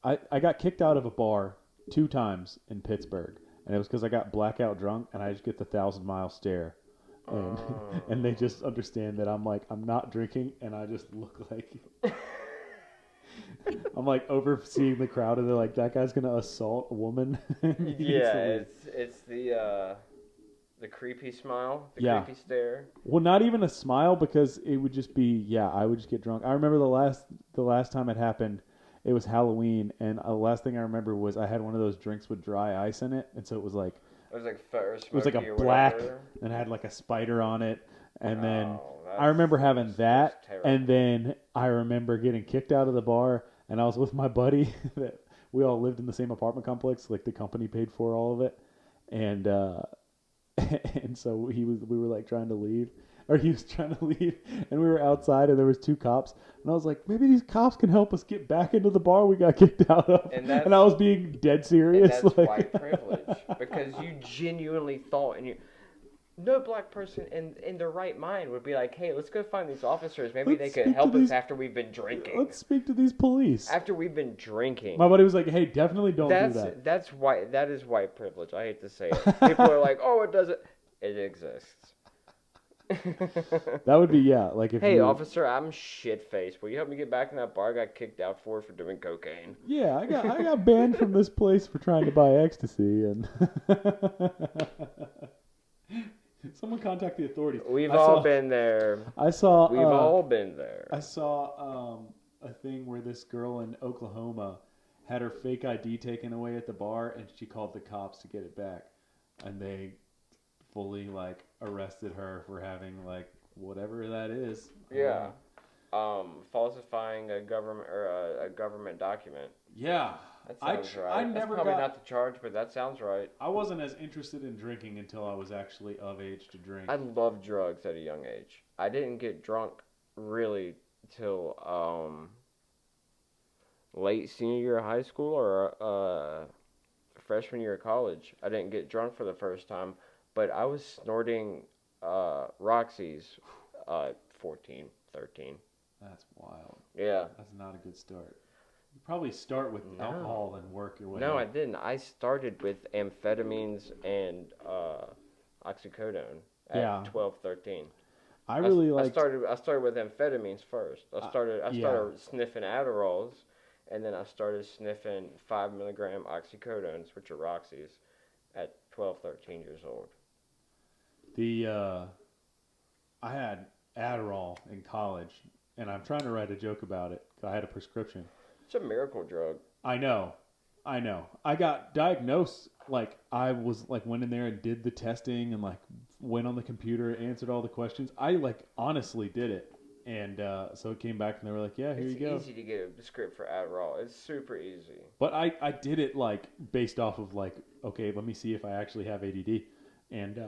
Speaker 3: I got kicked out of a bar 2 times in Pittsburgh, and it was because I got blackout drunk, and I just get the 1,000-mile stare. And, and they just understand that I'm not drinking, and I just look like I'm like overseeing the crowd, and they're like, that guy's gonna assault a woman.
Speaker 2: yeah, it's the creepy smile, the creepy stare.
Speaker 3: Well, not even a smile, because it would just be I would just get drunk. I remember the last time it happened. It was Halloween, and the last thing I remember was I had one of those drinks with dry ice in it, and so it was like.
Speaker 2: It was like fire
Speaker 3: It was like a black, and had like a spider on it, and then I remember having that, and then I remember getting kicked out of the bar, and I was with my buddy that we all lived in the same apartment complex, like the company paid for all of it, and and so we were like trying to leave, or he was trying to leave, and we were outside, and there was 2 cops, and I was like, maybe these cops can help us get back into the bar we got kicked out of, and I was being dead serious.
Speaker 2: And that's white privilege, because you genuinely thought, and no black person in their right mind would be like, hey, let's go find these officers. Maybe they could help us after we've been drinking.
Speaker 3: Let's speak to these police.
Speaker 2: After we've been drinking.
Speaker 3: My buddy was like, hey, definitely don't do that.
Speaker 2: That's white. That is white privilege. I hate to say it. People are like, oh, it doesn't. It exists.
Speaker 3: That would be like if
Speaker 2: hey officer, I'm shit faced. Will you help me get back in that bar I got kicked out for doing cocaine?
Speaker 3: Yeah, I got banned from this place for trying to buy ecstasy, and someone contact the authorities.
Speaker 2: We've all been there.
Speaker 3: We've
Speaker 2: all been there.
Speaker 3: I saw a thing where this girl in Oklahoma had her fake ID taken away at the bar, and she called the cops to get it back, and they fully arrested her for having whatever that is.
Speaker 2: Yeah. Falsifying a government document.
Speaker 3: Yeah.
Speaker 2: That sounds right. That's probably not the charge, but that sounds right.
Speaker 3: I wasn't as interested in drinking until I was actually of age to drink.
Speaker 2: I love drugs at a young age. I didn't get drunk really till late senior year of high school or freshman year of college. I didn't get drunk for the first time, but I was snorting Roxy's 14, 13.
Speaker 3: That's wild.
Speaker 2: Yeah.
Speaker 3: That's not a good start. You probably start with alcohol and work your way
Speaker 2: No,
Speaker 3: up.
Speaker 2: I didn't. I started with amphetamines and oxycodone at 12, 13.
Speaker 3: I
Speaker 2: started with amphetamines first. I started sniffing Adderalls, and then I started sniffing 5 milligram oxycodones, which are Roxy's, at 12, 13 years old.
Speaker 3: I had Adderall in college, and I'm trying to write a joke about it. I had a prescription.
Speaker 2: It's a miracle drug.
Speaker 3: I know. I got diagnosed, like, I was, like, went in there and did the testing and, like, went on the computer, answered all the questions. I, like, honestly did it. And so it came back and they were like, yeah, here you go.
Speaker 2: It's easy to get a script for Adderall. It's super easy.
Speaker 3: But I did it, like, based off of, like, okay, let me see if I actually have ADD. And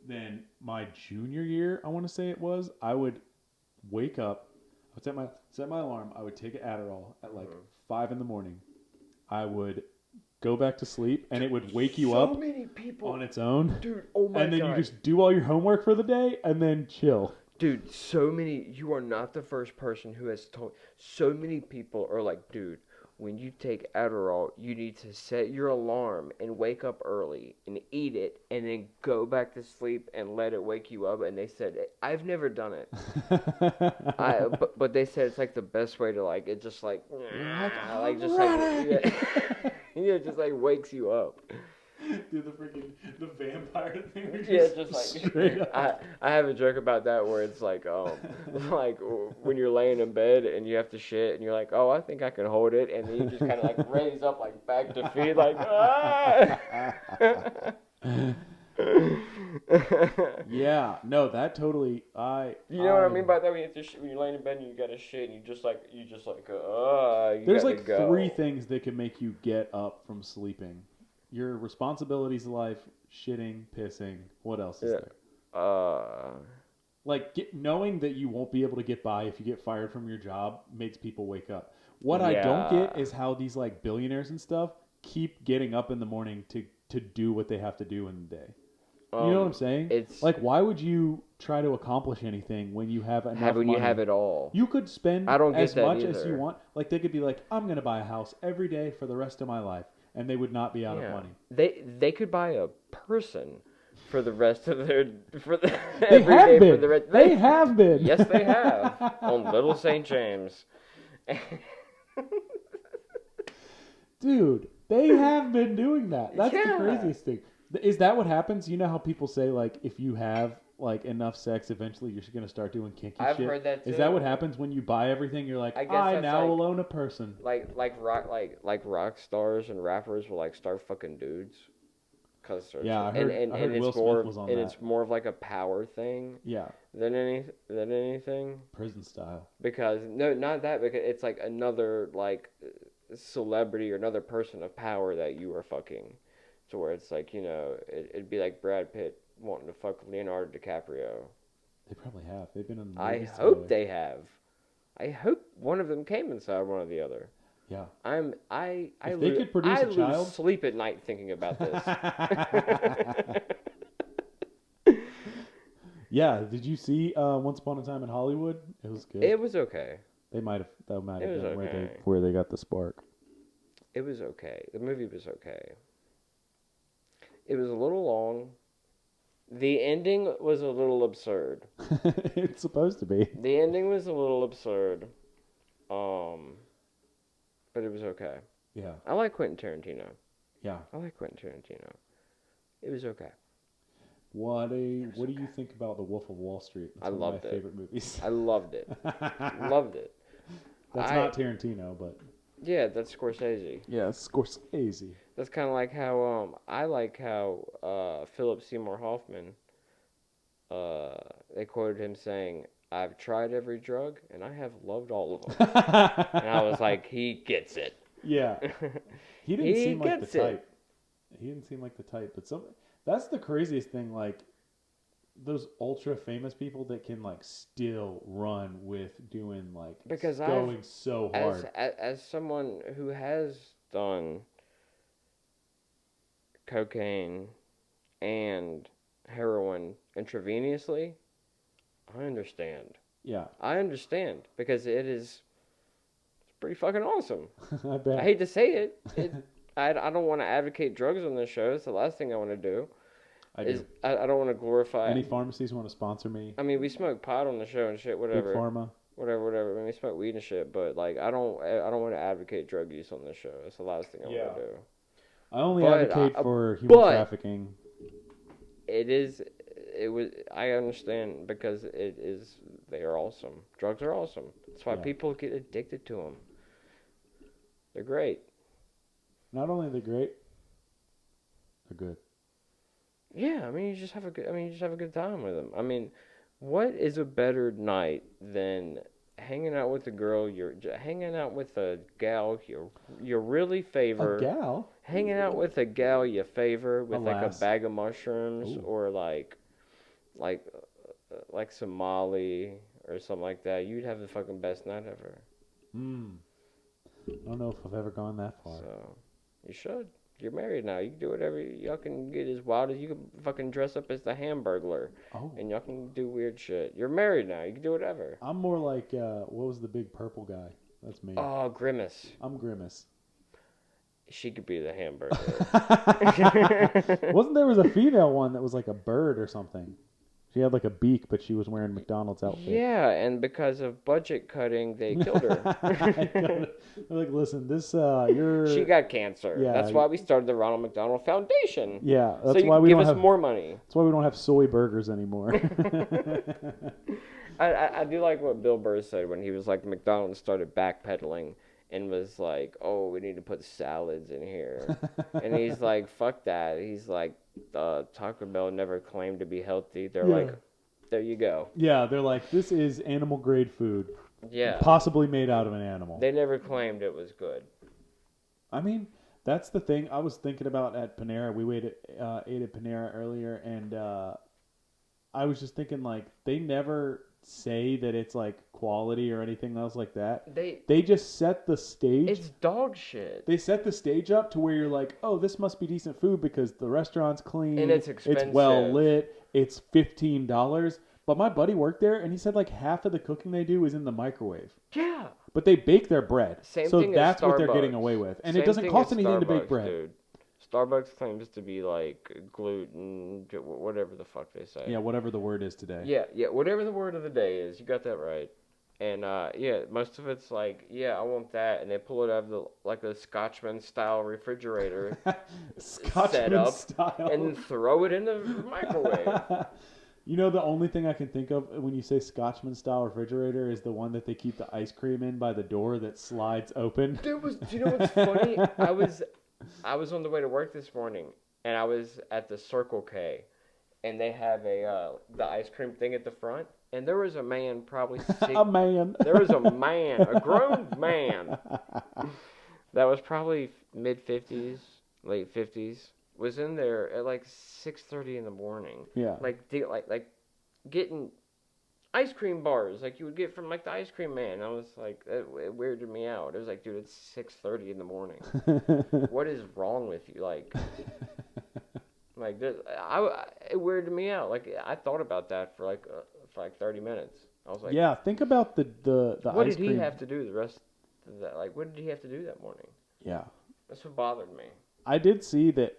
Speaker 3: then my junior year, I want to say it was, I would wake up, I would set my alarm, I would take an Adderall at, like, 5 in the morning. I would go back to sleep, and it would wake you up
Speaker 2: many people
Speaker 3: on its own.
Speaker 2: Dude, oh my God.
Speaker 3: And then you just do all your homework for the day, and then chill.
Speaker 2: Dude, you are not the first person who has told, so many people are like, dude, when you take Adderall, you need to set your alarm and wake up early and eat it and then go back to sleep and let it wake you up. And they said, I've never done it. But they said it's like the best way to like, it just like, it just like wakes you up.
Speaker 3: Do the vampire thing.
Speaker 2: Yeah, just like I have a joke about that where it's like like when you're laying in bed and you have to shit and you're like, oh, I think I can hold it, and then you just kind of like raise up like back to feet like
Speaker 3: Yeah, no, that totally
Speaker 2: You know what I mean by that when you're laying in bed and you got to shit and you just like
Speaker 3: there's like go. 3 things that can make you get up from sleeping. Your responsibilities in life, shitting, pissing. What else is there? Like knowing that you won't be able to get by if you get fired from your job makes people wake up. What I don't get is how these like billionaires and stuff keep getting up in the morning to do what they have to do in the day. You know what I'm saying? It's like, why would you try to accomplish anything when you have enough money?
Speaker 2: You have it all.
Speaker 3: You could spend as much
Speaker 2: either.
Speaker 3: as you want. Like they could be like, I'm going to buy a house every day for the rest of my life. And they would not be out of money.
Speaker 2: They could buy a person for the rest of their
Speaker 3: They have been.
Speaker 2: Yes, they have on Little St. James.
Speaker 3: Dude, they have been doing that. That's the craziest thing. Is that what happens? You know how people say like if you have like enough sex, eventually you're going to start doing kinky shit.
Speaker 2: I've heard that too.
Speaker 3: Is that what happens when you buy everything? You're like, I now will own a person.
Speaker 2: Like rock stars and rappers will like start fucking dudes.
Speaker 3: I heard Will Smith was on that.
Speaker 2: And it's more of like a power thing.
Speaker 3: Yeah.
Speaker 2: Than anything.
Speaker 3: Prison style.
Speaker 2: Because no, not that. Because it's like another like celebrity or another person of power that you are fucking. To where it's like, you know, it'd be like Brad Pitt wanting to fuck Leonardo DiCaprio.
Speaker 3: They probably have. They've been in the
Speaker 2: I hope they have. I hope one of them came inside one or the other.
Speaker 3: Yeah.
Speaker 2: If
Speaker 3: they could produce a child,
Speaker 2: lose sleep at night thinking about this.
Speaker 3: Yeah. Did you see Once Upon a Time in Hollywood? It was good.
Speaker 2: It was okay.
Speaker 3: That might have been
Speaker 2: okay.
Speaker 3: where they got the spark.
Speaker 2: It was okay. The movie was okay. It was a little long. The ending was a little absurd.
Speaker 3: It's supposed to be.
Speaker 2: The ending was a little absurd. But it was okay.
Speaker 3: Yeah.
Speaker 2: I like Quentin Tarantino.
Speaker 3: Yeah.
Speaker 2: I like Quentin Tarantino. It was okay.
Speaker 3: What do you think about The Wolf of Wall Street? It's one of my favorite movies.
Speaker 2: I loved it. Loved it.
Speaker 3: That's not Tarantino, but...
Speaker 2: Yeah, that's Scorsese.
Speaker 3: Yeah, Scorsese.
Speaker 2: That's kind of like how I like how Philip Seymour Hoffman. They quoted him saying, "I've tried every drug and I have loved all of them." And I was like, he gets it.
Speaker 3: Yeah, he didn't seem like the type. He didn't seem like the type, but that's the craziest thing. Like those ultra famous people that can like still run with doing like going so hard.
Speaker 2: As someone who has done cocaine and heroin intravenously, I understand.
Speaker 3: Yeah,
Speaker 2: I understand because it's pretty fucking awesome.
Speaker 3: I bet.
Speaker 2: I hate to say it. I don't want to advocate drugs on this show. It's the last thing I want to do. I don't want to glorify.
Speaker 3: Any pharmacies want to sponsor me?
Speaker 2: I mean, we smoke pot on the show and shit. Whatever.
Speaker 3: Big Pharma.
Speaker 2: Whatever. I mean, we smoke weed and shit, but like, I don't want to advocate drug use on this show. It's the last thing I want to do.
Speaker 3: I only
Speaker 2: But,
Speaker 3: advocate for human
Speaker 2: but-
Speaker 3: trafficking.
Speaker 2: I understand because they are awesome. Drugs are awesome. That's why
Speaker 3: Yeah.
Speaker 2: people get addicted to them. They're great.
Speaker 3: Not only are they great, they're good.
Speaker 2: Yeah, I mean, you just have a good time with them. I mean, what is a better night than hanging out with a girl hanging out with a gal you really favor?
Speaker 3: A gal?
Speaker 2: Hanging out with a gal you favor with like a
Speaker 3: Alas.
Speaker 2: bag of mushrooms
Speaker 3: Ooh.
Speaker 2: or like some Molly or something like that. You'd have the fucking best night ever.
Speaker 3: I don't know if I've ever gone that far.
Speaker 2: So, you should. You're married now. You can do whatever. Y'all can get as wild as you can fucking dress up as the Hamburglar.
Speaker 3: Oh.
Speaker 2: And y'all can do weird shit. You're married now. You can do whatever.
Speaker 3: I'm more like, what was the big purple guy? That's me.
Speaker 2: Oh, Grimace.
Speaker 3: I'm Grimace.
Speaker 2: She could be the Hamburger.
Speaker 3: There was a female one that was like a bird or something? She had like a beak, but she was wearing McDonald's outfit.
Speaker 2: Yeah, and because of budget cutting, they killed her.
Speaker 3: They're like, listen, you're...
Speaker 2: She got cancer.
Speaker 3: Yeah.
Speaker 2: That's why we started the Ronald McDonald Foundation.
Speaker 3: Yeah, that's
Speaker 2: so you
Speaker 3: why
Speaker 2: can
Speaker 3: we
Speaker 2: give
Speaker 3: don't
Speaker 2: us
Speaker 3: have
Speaker 2: more money.
Speaker 3: That's why we don't have soy burgers anymore.
Speaker 2: I do like what Bill Burr said when he was like, McDonald's started backpedaling and was like, oh, we need to put salads in here. And he's like, fuck that. He's like, Taco Bell never claimed to be healthy. They're like, there you go.
Speaker 3: Yeah, they're like, this is animal grade food.
Speaker 2: Yeah.
Speaker 3: Possibly made out of an animal.
Speaker 2: They never claimed it was good.
Speaker 3: I mean, that's the thing I was thinking about at Panera. We ate at Panera earlier, and I was just thinking, like, they never say that it's like quality or anything else like that. They just set the stage.
Speaker 2: It's dog shit.
Speaker 3: They set the stage up to where you're like, oh, this must be decent food because the restaurant's clean
Speaker 2: and it's expensive.
Speaker 3: It's well lit. It's $15. But my buddy worked there, and he said like half of the cooking they do is in the microwave.
Speaker 2: Yeah.
Speaker 3: But they bake their bread,
Speaker 2: Same
Speaker 3: so
Speaker 2: thing
Speaker 3: that's
Speaker 2: as
Speaker 3: what they're
Speaker 2: Starbucks.
Speaker 3: getting away with, and
Speaker 2: Same
Speaker 3: it doesn't
Speaker 2: thing
Speaker 3: cost
Speaker 2: as
Speaker 3: anything to bake
Speaker 2: Starbucks,
Speaker 3: bread.
Speaker 2: Dude. Starbucks claims to be like gluten, whatever the fuck they say.
Speaker 3: Yeah, whatever the word is today.
Speaker 2: Yeah, whatever the word of the day is. You got that right. And yeah, most of it's like, yeah, I want that, and they pull it out of the Scotchman style refrigerator,
Speaker 3: Scotchman style,
Speaker 2: and then throw it in the microwave.
Speaker 3: You know, the only thing I can think of when you say Scotchman style refrigerator is the one that they keep the ice cream in by the door that slides open.
Speaker 2: Do you know what's funny? I was on the way to work this morning, and I was at the Circle K, and they have the ice cream thing at the front, and there was a man probably
Speaker 3: a man.
Speaker 2: There was a man, a grown man, that was probably mid-50s, late 50s, was in there at like 6:30 in the morning.
Speaker 3: Yeah.
Speaker 2: Like getting ice cream bars like you would get from like the ice cream man. I was like, it weirded me out. It was like, dude, it's 6:30 in the morning. What is wrong with you? Like it weirded me out. Like I thought about that for like 30 minutes. I was like,
Speaker 3: yeah, think about the
Speaker 2: what
Speaker 3: ice
Speaker 2: did
Speaker 3: cream.
Speaker 2: he have to do the rest of that? Like, what did he have to do that morning?
Speaker 3: Yeah.
Speaker 2: That's what bothered me.
Speaker 3: I did see that.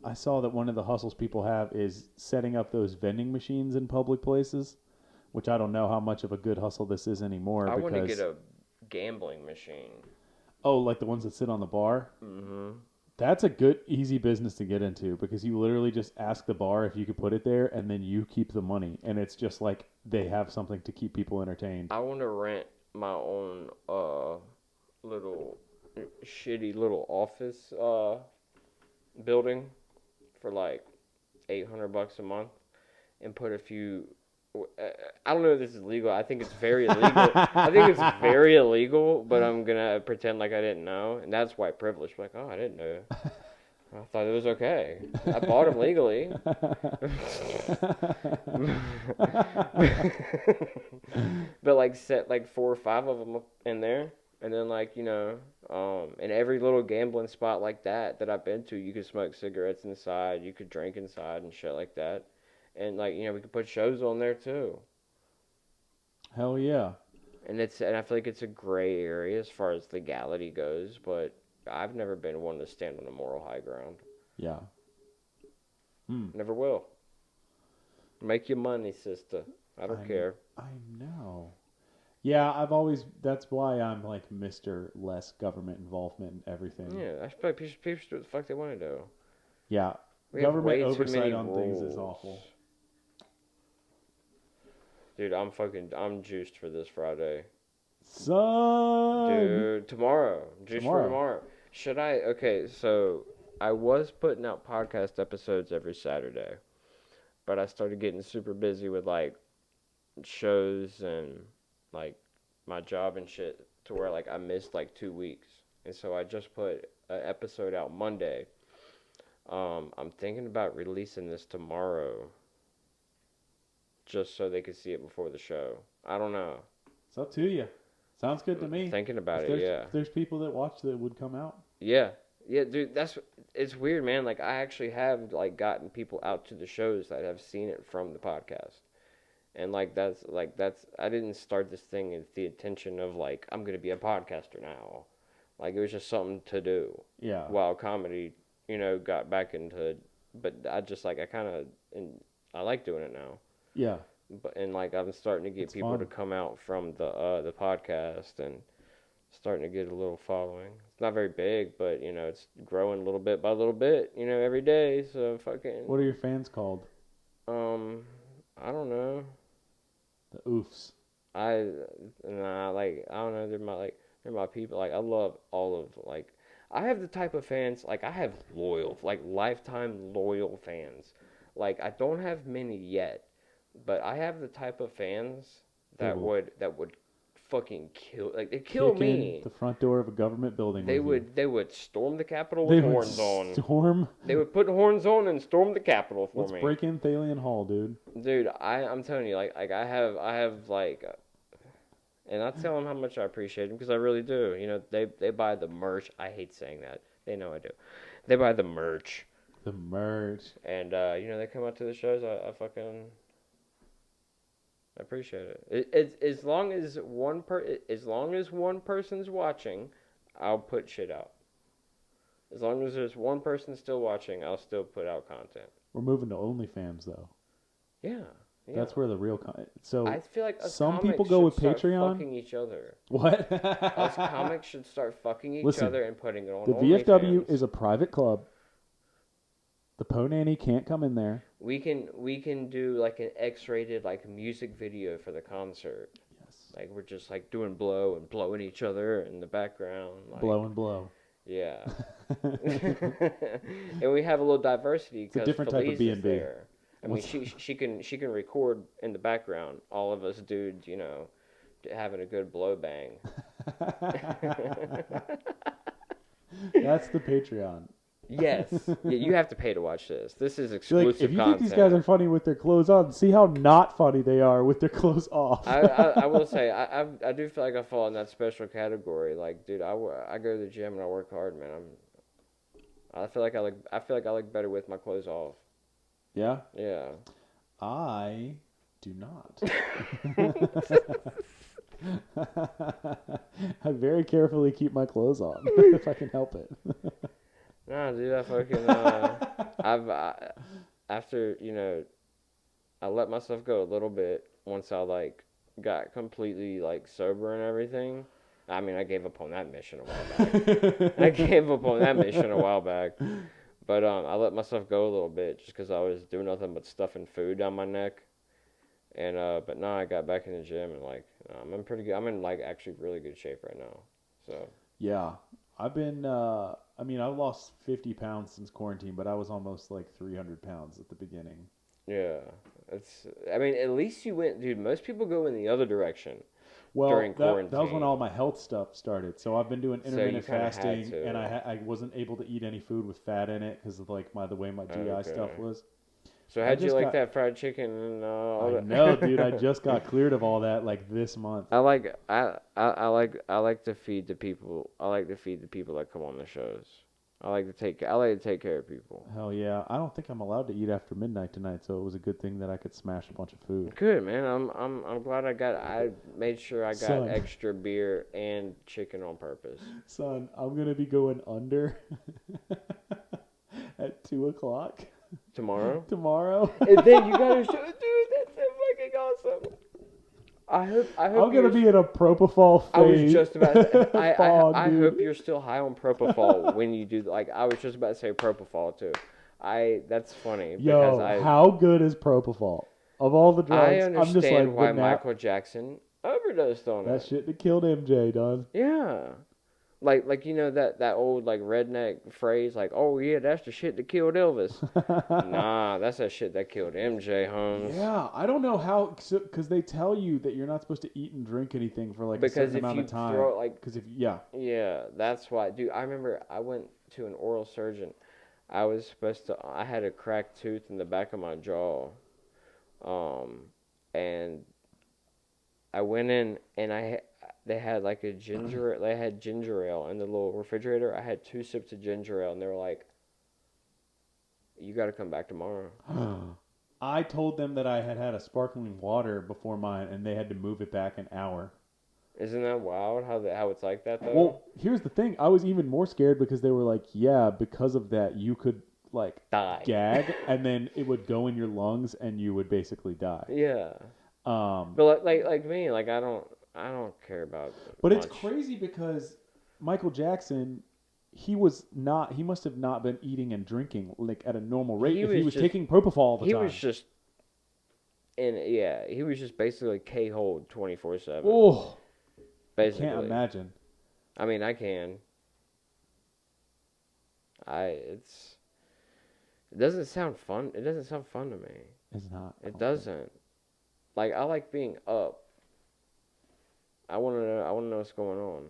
Speaker 3: I saw that one of the hustles people have is setting up those vending machines in public places, which I don't know how much of a good hustle this is anymore.
Speaker 2: I want to get a gambling machine.
Speaker 3: Oh, like the ones that sit on the bar?
Speaker 2: Mm-hmm.
Speaker 3: That's a good, easy business to get into because you literally just ask the bar if you could put it there, and then you keep the money, and it's just like they have something to keep people entertained.
Speaker 2: I want to rent my own little shitty little office building for like $800 a month and put a few. I don't know if this is legal. I think it's very illegal. I think it's very illegal, but I'm gonna pretend like I didn't know, and that's white privilege. Like, oh, I didn't know. I thought it was okay. I bought them legally. But like set like 4 or 5 of them in there, and then like in every little gambling spot like that I've been to, you could smoke cigarettes inside, you could drink inside and shit like that, and like we could put shows on there too.
Speaker 3: Hell yeah.
Speaker 2: And I feel like it's a gray area as far as legality goes, but I've never been one to stand on a moral high ground.
Speaker 3: Yeah.
Speaker 2: Never will. Make your money, sister. I don't care.
Speaker 3: I know. Yeah, that's why I'm like Mr. Less government involvement in everything.
Speaker 2: Yeah, I feel like people should do what the fuck they want to do.
Speaker 3: Yeah,
Speaker 2: We have
Speaker 3: government
Speaker 2: way too
Speaker 3: oversight
Speaker 2: many
Speaker 3: on
Speaker 2: rules.
Speaker 3: things is awful.
Speaker 2: Dude, I'm juiced for this Friday.
Speaker 3: Son!
Speaker 2: Dude, tomorrow. Juiced for tomorrow. Should I? Okay, so I was putting out podcast episodes every Saturday, but I started getting super busy with like shows and like my job and shit to where like I missed like 2 weeks. And so I just put an episode out Monday. I'm thinking about releasing this tomorrow just so they could see it before the show. I don't know.
Speaker 3: It's up to you. Sounds good to me.
Speaker 2: Thinking about it, yeah.
Speaker 3: If there's people that watch that would come out.
Speaker 2: Yeah. Yeah, dude, it's weird, man. Like I actually have like gotten people out to the shows that have seen it from the podcast. And that's I didn't start this thing with the intention of like I'm going to be a podcaster now. Like it was just something to do.
Speaker 3: Yeah.
Speaker 2: While comedy, got back into, but I just like I like doing it now.
Speaker 3: Yeah.
Speaker 2: But like I'm starting to get people
Speaker 3: fun.
Speaker 2: to come out from the podcast and starting to get a little following. It's not very big, but it's growing little bit by little bit, every day. So fucking.
Speaker 3: What are your fans called?
Speaker 2: I don't know.
Speaker 3: The oofs.
Speaker 2: I don't know. They're my people. Like I love all of like. I have the type of fans like I have loyal, like lifetime loyal fans. Like I don't have many yet, but I have the type of fans that would fucking kill, like they kill
Speaker 3: Kick
Speaker 2: me.
Speaker 3: In the front door of a government building.
Speaker 2: They would storm the Capitol with horns on.
Speaker 3: Storm.
Speaker 2: They would put horns on and storm the Capitol for me.
Speaker 3: Let's break in Thalian Hall, dude.
Speaker 2: Dude, I'm telling you, like I have like, and I tell them how much I appreciate them because I really do. They buy the merch. I hate saying that. They know I do. They buy the merch.
Speaker 3: The merch.
Speaker 2: And they come out to the shows. I fucking. I appreciate it. As long as one person's watching, I'll put shit out. As long as there's one person still watching, I'll still put out content.
Speaker 3: We're moving to OnlyFans though.
Speaker 2: Yeah.
Speaker 3: That's where the real so
Speaker 2: I feel like
Speaker 3: some people go with Patreon.
Speaker 2: Fucking each other.
Speaker 3: What?
Speaker 2: Us comics should start fucking each other and putting it on.
Speaker 3: The VFW is a private club. The Po Nanny can't come in there.
Speaker 2: We can do like an X-rated like music video for the concert.
Speaker 3: Yes.
Speaker 2: Like we're just like doing blow and blowing each other in the background. Like,
Speaker 3: blow and blow.
Speaker 2: Yeah. And we have a little diversity because
Speaker 3: different type of B&B.
Speaker 2: there. I mean, she can record in the background all of us dudes, having a good blow bang.
Speaker 3: That's the Patreon.
Speaker 2: Yes. Yeah, you have to pay to watch this. This is exclusive
Speaker 3: if you
Speaker 2: content.
Speaker 3: think these guys are funny with their clothes on, see how not funny they are with their clothes off.
Speaker 2: I will say, I do feel like I fall in that special category. Like, dude, I go to the gym and I work hard, man. I feel like I like better with my clothes off.
Speaker 3: Yeah?
Speaker 2: Yeah.
Speaker 3: I do not. I very carefully keep my clothes on if I can help it.
Speaker 2: Nah, dude, I fucking after I let myself go a little bit once I like got completely like sober and everything. I mean, I gave up on that mission a while back. But I let myself go a little bit just because I was doing nothing but stuffing food down my neck. And but now I got back in the gym and like I'm pretty good. I'm in like actually really good shape right now. So
Speaker 3: yeah, I've been. I've lost 50 pounds since quarantine, but I was almost like 300 pounds at the beginning.
Speaker 2: Yeah, at least you went, dude. Most people go in the other direction.
Speaker 3: Well,
Speaker 2: during quarantine.
Speaker 3: That was when all my health stuff started. So I've been doing intermittent fasting, and I wasn't able to eat any food with fat in it because of like the way my GI stuff was.
Speaker 2: So how'd you like that fried chicken and all that?
Speaker 3: No, dude, I just got cleared of all that like this month.
Speaker 2: I like to feed the people. I like to feed the people that come on the shows. I like to take care of people.
Speaker 3: Hell yeah. I don't think I'm allowed to eat after midnight tonight, so it was a good thing that I could smash a bunch of food.
Speaker 2: Good, man. I'm glad I made sure I got extra beer and chicken on purpose. Son,
Speaker 3: I'm going to be going under at 2:00.
Speaker 2: Tomorrow?
Speaker 3: Tomorrow.
Speaker 2: And then you gotta show, dude, that's so fucking awesome. I hope
Speaker 3: I'm gonna
Speaker 2: you're-
Speaker 3: be in a propofol phase.
Speaker 2: I was just about to, I
Speaker 3: dude.
Speaker 2: hope you're still high on propofol when you do, like, I was just about to say propofol too. That's funny because
Speaker 3: Yo, how good is propofol? Of all the
Speaker 2: I
Speaker 3: drugs, I'm just
Speaker 2: understand
Speaker 3: like,
Speaker 2: why
Speaker 3: but now,
Speaker 2: Michael Jackson overdosed on
Speaker 3: that
Speaker 2: it.
Speaker 3: shit that killed MJ, done.
Speaker 2: Yeah. Like you know that old like redneck phrase like, oh yeah, that's the shit that killed Elvis. Nah, that's that shit that killed MJ Holmes.
Speaker 3: Yeah, I don't know how, because they tell you that you're not supposed to eat and drink anything for like a
Speaker 2: Because
Speaker 3: certain
Speaker 2: if
Speaker 3: amount
Speaker 2: you
Speaker 3: of time.
Speaker 2: throw it like,
Speaker 3: Because if yeah,
Speaker 2: yeah, that's why, dude. I remember I went to an oral surgeon. I had a cracked tooth in the back of my jaw, and I went in and they had like they had ginger ale in the little refrigerator. I had 2 sips of ginger ale, and they were like, "You got to come back tomorrow."
Speaker 3: I told them that I had had a sparkling water before mine, and they had to move it back an hour.
Speaker 2: Isn't that wild? How it's like that though?
Speaker 3: Well, here's the thing. I was even more scared because they were like, yeah, because of that, you could like
Speaker 2: Die.
Speaker 3: gag, and then it would go in your lungs, and you would basically die.
Speaker 2: Yeah.
Speaker 3: Um,
Speaker 2: But like me, like I don't care about.
Speaker 3: but it's
Speaker 2: much.
Speaker 3: crazy because Michael Jackson, he must have not been eating and drinking like at a normal rate. If he was taking propofol all the time.
Speaker 2: He was just, he was just basically K-Hold 24/7.
Speaker 3: Oh,
Speaker 2: basically.
Speaker 3: I can't imagine.
Speaker 2: I mean, I can. It doesn't sound fun. It doesn't sound fun to me.
Speaker 3: It's not.
Speaker 2: It doesn't. Like, I like being up. I want to know what's going on.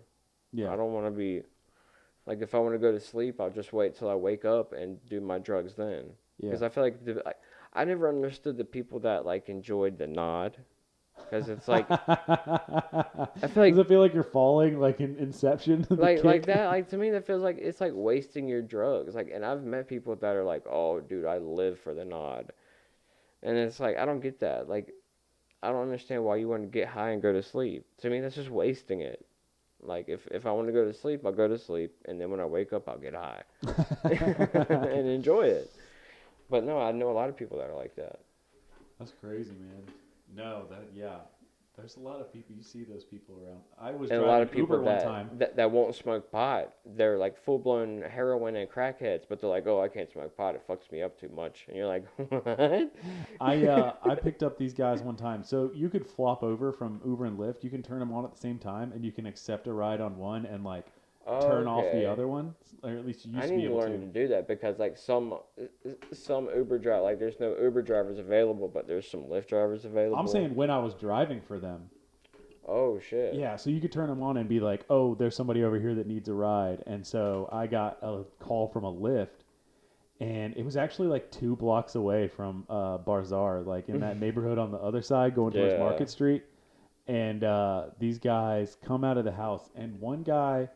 Speaker 3: Yeah.
Speaker 2: I don't want to be like, if I want to go to sleep, I'll just wait till I wake up and do my drugs then.
Speaker 3: Yeah.
Speaker 2: Because I feel like I never understood the people that like enjoyed the nod. Because it's like, I feel like,
Speaker 3: does it feel like you're falling like in Inception?
Speaker 2: like that, like to me that feels like it's like wasting your drugs. Like, and I've met people that are like, oh dude, I live for the nod. And it's like, I don't get that. Like, I don't understand why you want to get high and go to sleep. To me, that's just wasting it. Like, if I want to go to sleep, I'll go to sleep, and then when I wake up, I'll get high and enjoy it. But no, I know a lot of people that are like that.
Speaker 3: That's crazy, man. No, there's a lot of people. You see those people around. I was
Speaker 2: And a
Speaker 3: driving
Speaker 2: lot of people
Speaker 3: Uber one time.
Speaker 2: that won't smoke pot. They're like full blown heroin and crackheads, but they're like, oh, I can't smoke pot. It fucks me up too much. And you're like, what?
Speaker 3: I picked up these guys one time. So you could flop over from Uber and Lyft. You can turn them on at the same time, and you can accept a ride on one and like turn off the other one. Or at least you used
Speaker 2: I
Speaker 3: to be
Speaker 2: need to
Speaker 3: able
Speaker 2: learn to do that because like some Uber drive, like there's no Uber drivers available, but there's some Lyft drivers available.
Speaker 3: I'm saying when I was driving for them.
Speaker 2: Oh shit.
Speaker 3: Yeah, so you could turn them on and be like, oh, there's somebody over here that needs a ride. And so I got a call from a Lyft, and it was actually like 2 blocks away from Barzar, like in that neighborhood on the other side going towards Market Street. And these guys come out of the house, and one guy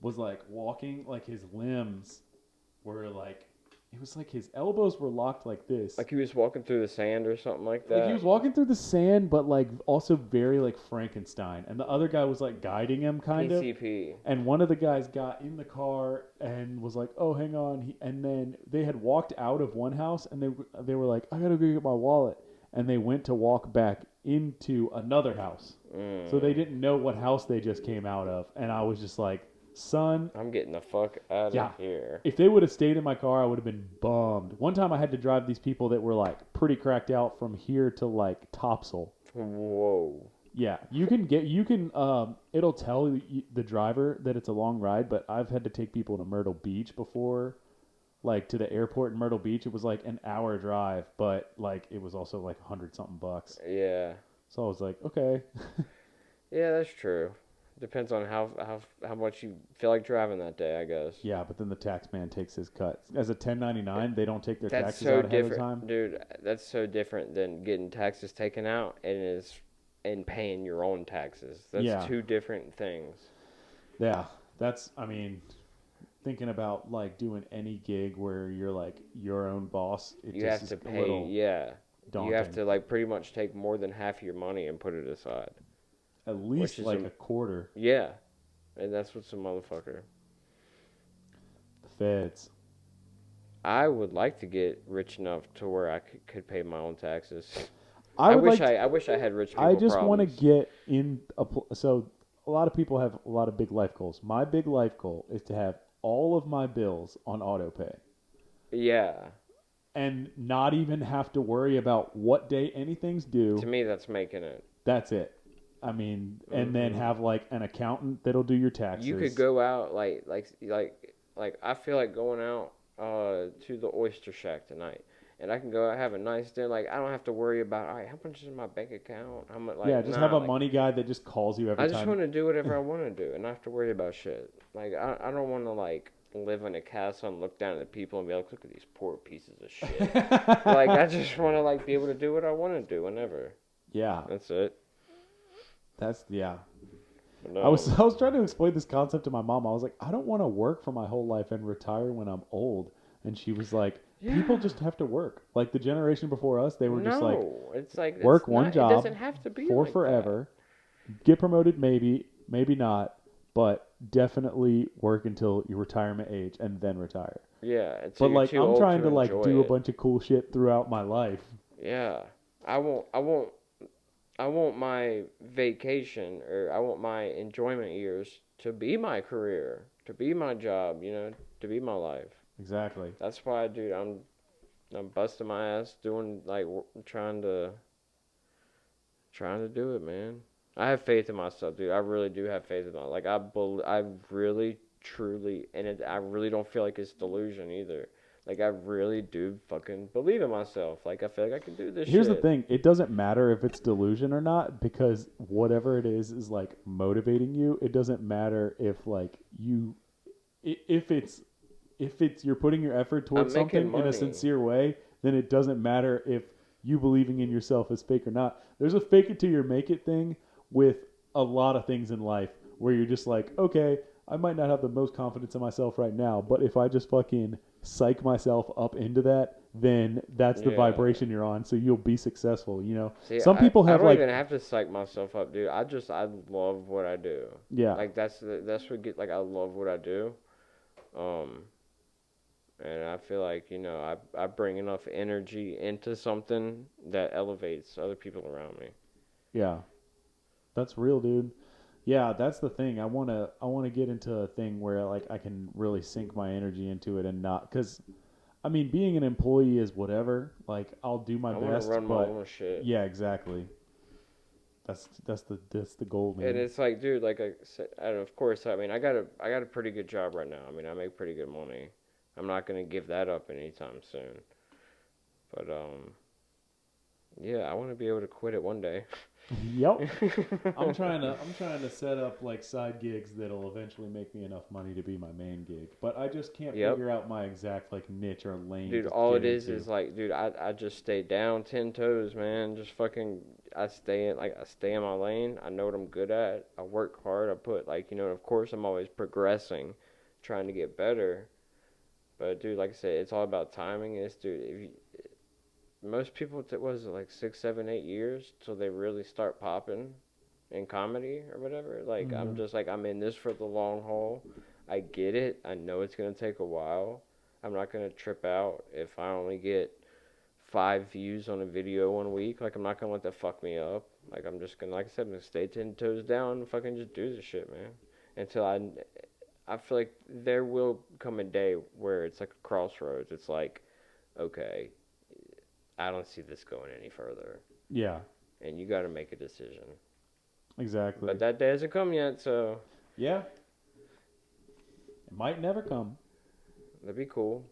Speaker 3: was like walking, like his limbs were like, it was like his elbows were locked like this.
Speaker 2: Like he was walking through the sand or something like that.
Speaker 3: Like he was walking through the sand, but like also very like Frankenstein. And the other guy was like guiding him kind of.
Speaker 2: PCP.
Speaker 3: And one of the guys got in the car and was like, "Oh, hang on." And then they had walked out of one house, and they were like, "I gotta go get my wallet." And they went to walk back into another house. So they didn't know what house they just came out of. And I was just like, son,
Speaker 2: I'm getting the fuck out of here.
Speaker 3: if they would have stayed in my car, I would have been bummed. One time I had to drive these people that were like pretty cracked out from here to like Topsail.
Speaker 2: Whoa.
Speaker 3: Yeah, it'll tell the driver that it's a long ride, but I've had to take people to Myrtle Beach before, like to the airport in Myrtle Beach. It was like an hour drive, but like it was also like $100-something bucks.
Speaker 2: Yeah.
Speaker 3: So I was like, okay.
Speaker 2: Yeah, that's true. Depends on how much you feel like driving that day, I guess.
Speaker 3: Yeah, but then the tax man takes his cut. As a 1099, they don't take their
Speaker 2: That's
Speaker 3: taxes
Speaker 2: so
Speaker 3: out ahead of
Speaker 2: different,
Speaker 3: time.
Speaker 2: dude. That's so different than getting taxes taken out and paying your own taxes. That's 2 different things.
Speaker 3: Yeah, thinking about like doing any gig where you're like your own boss,
Speaker 2: You have to pay,
Speaker 3: daunting.
Speaker 2: You have to like pretty much take more than half your money and put it aside.
Speaker 3: At least like a quarter.
Speaker 2: Yeah, and that's what's a motherfucker.
Speaker 3: The feds.
Speaker 2: I would like to get rich enough to where I could pay my own taxes. I
Speaker 3: would
Speaker 2: wish
Speaker 3: like.
Speaker 2: I wish I had rich people
Speaker 3: I just want to
Speaker 2: problems.
Speaker 3: get in so a lot of people have a lot of big life goals. My big life goal is to have all of my bills on auto pay
Speaker 2: Yeah.
Speaker 3: and not even have to worry about what day anything's
Speaker 2: To
Speaker 3: due.
Speaker 2: me, that's making it.
Speaker 3: That's it. I mean, and then
Speaker 2: Hmm.
Speaker 3: have like an accountant that'll do your
Speaker 2: You could
Speaker 3: taxes.
Speaker 2: go out like I feel like going out to the oyster shack tonight, and I can go out have a nice dinner. Like I don't have to worry about all right, how much is in my bank account? How much?
Speaker 3: Yeah,
Speaker 2: Like
Speaker 3: just have
Speaker 2: nah,
Speaker 3: a
Speaker 2: like
Speaker 3: money guy that just calls you every
Speaker 2: I just
Speaker 3: time.
Speaker 2: want to do whatever I want to do and not have to worry about shit. Like I don't want to like live in a castle and look down at people and be like, look at these poor pieces of shit. Like I just want to like be able to do what I want to do whenever.
Speaker 3: Yeah,
Speaker 2: That's it.
Speaker 3: yeah.
Speaker 2: But
Speaker 3: I was
Speaker 2: no.
Speaker 3: I was trying to explain this concept to my mom. I was like, I don't want to work for my whole life and retire when I'm old. And she was like, people
Speaker 2: Yeah.
Speaker 3: just have to work. Like the generation before us, they were just like,
Speaker 2: No, it's like
Speaker 3: work
Speaker 2: it's
Speaker 3: one
Speaker 2: not. It
Speaker 3: job
Speaker 2: doesn't have to be
Speaker 3: for
Speaker 2: like that.
Speaker 3: forever, get promoted maybe, maybe not, but definitely work until your retirement age and then retire.
Speaker 2: Yeah, until
Speaker 3: But
Speaker 2: you're
Speaker 3: like
Speaker 2: too
Speaker 3: I'm
Speaker 2: old
Speaker 3: trying
Speaker 2: to
Speaker 3: to like
Speaker 2: enjoy
Speaker 3: do a
Speaker 2: it.
Speaker 3: bunch of cool shit throughout my life.
Speaker 2: Yeah, I won't. I won't. I want my vacation or I want my enjoyment years to be my career, to be my job. You know, to be my life.
Speaker 3: Exactly.
Speaker 2: That's why, dude. I'm busting my ass doing like trying to do it, man. I have faith in myself, dude. I really do have faith in myself. Like I really, truly, and I really don't feel like it's delusion either. Like I really do fucking believe in myself. Like I feel like I can do this
Speaker 3: Here's the
Speaker 2: shit.
Speaker 3: thing, it doesn't matter if it's delusion or not because whatever it is like motivating you. It doesn't matter if like you if it's you're putting your effort
Speaker 2: I'm
Speaker 3: towards
Speaker 2: making
Speaker 3: something in a
Speaker 2: money.
Speaker 3: sincere way, then it doesn't matter if you believing in yourself is fake or not. There's a fake it till you make it thing with a lot of things in life where you're just like, okay, I might not have the most confidence in myself right now, but if I just fucking psych myself up into that, then that's the
Speaker 2: Yeah.
Speaker 3: vibration you're on, so you'll be successful, you know.
Speaker 2: See,
Speaker 3: Some people
Speaker 2: I
Speaker 3: have
Speaker 2: don't
Speaker 3: like,
Speaker 2: even have to psych myself up, dude. I love what I do.
Speaker 3: yeah,
Speaker 2: Like that's what get like I love what I do. Um, and I feel like I bring enough energy into something that elevates other people around me.
Speaker 3: yeah, that's real, dude. Yeah, that's the thing. I want to get into a thing where like I can really sink my energy into it and not cuz I mean, being an employee is whatever. Like I'll do my
Speaker 2: I want to
Speaker 3: best,
Speaker 2: run my
Speaker 3: but
Speaker 2: own shit.
Speaker 3: yeah, exactly. That's the goal,
Speaker 2: And
Speaker 3: man.
Speaker 2: it's like, dude, like I said, and of course, I mean, I got a pretty good job right now. I mean, I make pretty good money. I'm not gonna give that up anytime soon. But yeah, I want to be able to quit it one day.
Speaker 3: Yep. I'm trying to set up like side gigs that'll eventually make me enough money to be my main gig. But I just can't
Speaker 2: Yep.
Speaker 3: figure out my exact like niche or lane
Speaker 2: Dude,
Speaker 3: to
Speaker 2: all
Speaker 3: get
Speaker 2: it
Speaker 3: into.
Speaker 2: is like, dude, I just stay down 10 toes, man. Just fucking, I stay in my lane. I know what I'm good at. I work hard. I put like, of course I'm always progressing, trying to get better. But dude, like I said, it's all about timing. It's dude, if you, most people, was it like 6, 7, 8 years till they really start popping in comedy or whatever. Like I'm
Speaker 3: Mhm.
Speaker 2: just like I'm in this for the long haul. I get it. I know it's gonna take a while. I'm not gonna trip out if I only get 5 views on a video 1 week. Like I'm not gonna let that fuck me up. Like I'm just gonna, like I said, I'm gonna stay 10 toes down and fucking just do the shit, man. Until I feel like there will come a day where it's like a crossroads. It's like, okay, I don't see this going any further,
Speaker 3: Yeah,
Speaker 2: and you got to make a decision.
Speaker 3: exactly.
Speaker 2: But that day hasn't come yet, so
Speaker 3: Yeah, it might never come.
Speaker 2: that'd be cool.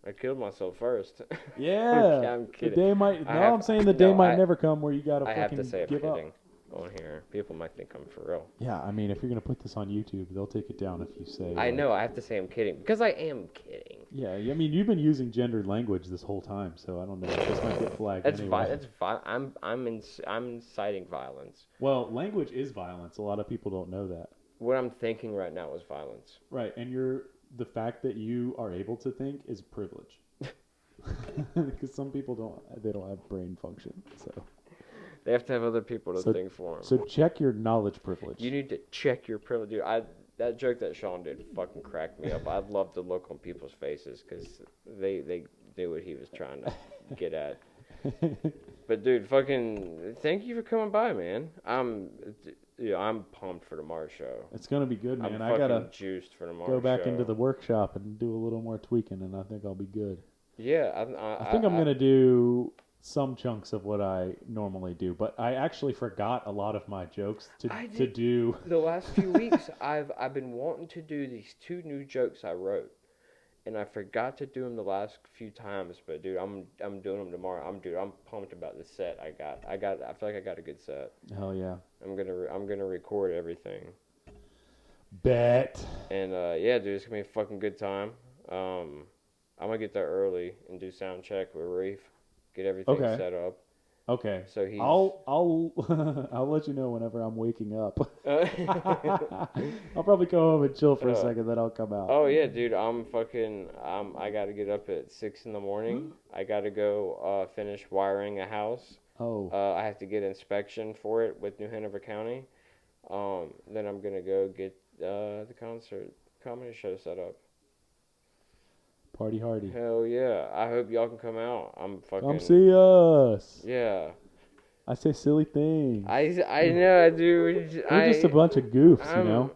Speaker 2: I killed myself first.
Speaker 3: Yeah,
Speaker 2: I'm
Speaker 3: the
Speaker 2: kidding.
Speaker 3: day might.
Speaker 2: I
Speaker 3: No,
Speaker 2: have
Speaker 3: I'm saying the day
Speaker 2: no.
Speaker 3: might never come where you gotta
Speaker 2: I have to
Speaker 3: fucking
Speaker 2: say I'm
Speaker 3: give up.
Speaker 2: kidding on here. People might think I'm for real.
Speaker 3: Yeah, I mean, if you're gonna put this on YouTube, they'll take it down if you say.
Speaker 2: I
Speaker 3: like-
Speaker 2: know. I have to say I'm kidding because I am kidding.
Speaker 3: Yeah, I mean, you've been using gendered language this whole time, so I don't know. This might get flagged anyway.
Speaker 2: That's I'm inciting violence.
Speaker 3: Well, language is violence. A lot of people don't know that.
Speaker 2: What I'm thinking right now is violence.
Speaker 3: Right, and the fact that you are able to think is privilege. Because some people don't have brain function. So
Speaker 2: They have to have other people to think for them.
Speaker 3: so check your knowledge privilege.
Speaker 2: You need to check your privilege, dude. That joke that Sean did fucking cracked me up. I'd love to look on people's faces because they knew what he was trying to get at. But dude, fucking, thank you for coming by, man. I'm pumped for tomorrow's show.
Speaker 3: It's gonna be good, man.
Speaker 2: I'm
Speaker 3: I gotta
Speaker 2: fucking juiced for tomorrow's
Speaker 3: go back
Speaker 2: show.
Speaker 3: into the workshop and do a little more tweaking, and I think I'll be good.
Speaker 2: Yeah,
Speaker 3: I think I'm gonna do some chunks of what I normally do, but I actually forgot a lot of my jokes to do.
Speaker 2: The last few weeks, I've been wanting to do these 2 new jokes I wrote, and I forgot to do them the last few times. But dude, I'm doing them tomorrow. I'm pumped about the set I got. I feel like I got a good set.
Speaker 3: Hell yeah!
Speaker 2: I'm gonna record everything.
Speaker 3: Bet.
Speaker 2: And yeah, dude, it's gonna be a fucking good time. I'm gonna get there early and do sound check with Reef, get everything set up.
Speaker 3: Okay.
Speaker 2: So he's.
Speaker 3: I'll I'll let you know whenever I'm waking up. I'll probably go home and chill for a second, then I'll come out.
Speaker 2: Oh yeah, dude, I gotta get up at 6 in the morning. I gotta go finish wiring a house.
Speaker 3: Oh.
Speaker 2: I have to get inspection for it with New Hanover County. Then I'm gonna go get the comedy show set up.
Speaker 3: Party hardy.
Speaker 2: Hell yeah! I hope y'all can come out. I'm fucking.
Speaker 3: Come see us.
Speaker 2: Yeah.
Speaker 3: I say silly things.
Speaker 2: I know, dude.
Speaker 3: We're just a bunch of goofs, you know.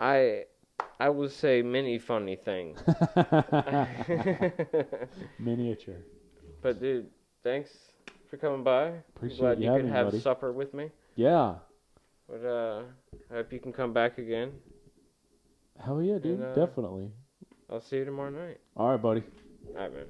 Speaker 2: I will say many funny things.
Speaker 3: Miniature.
Speaker 2: But dude, thanks for coming by.
Speaker 3: Appreciate
Speaker 2: Glad you could
Speaker 3: having me,
Speaker 2: have
Speaker 3: buddy.
Speaker 2: supper with me.
Speaker 3: Yeah.
Speaker 2: But I hope you can come back again.
Speaker 3: Hell yeah, dude.
Speaker 2: And,
Speaker 3: Definitely.
Speaker 2: I'll see you tomorrow night.
Speaker 3: All right, buddy.
Speaker 2: All right, man.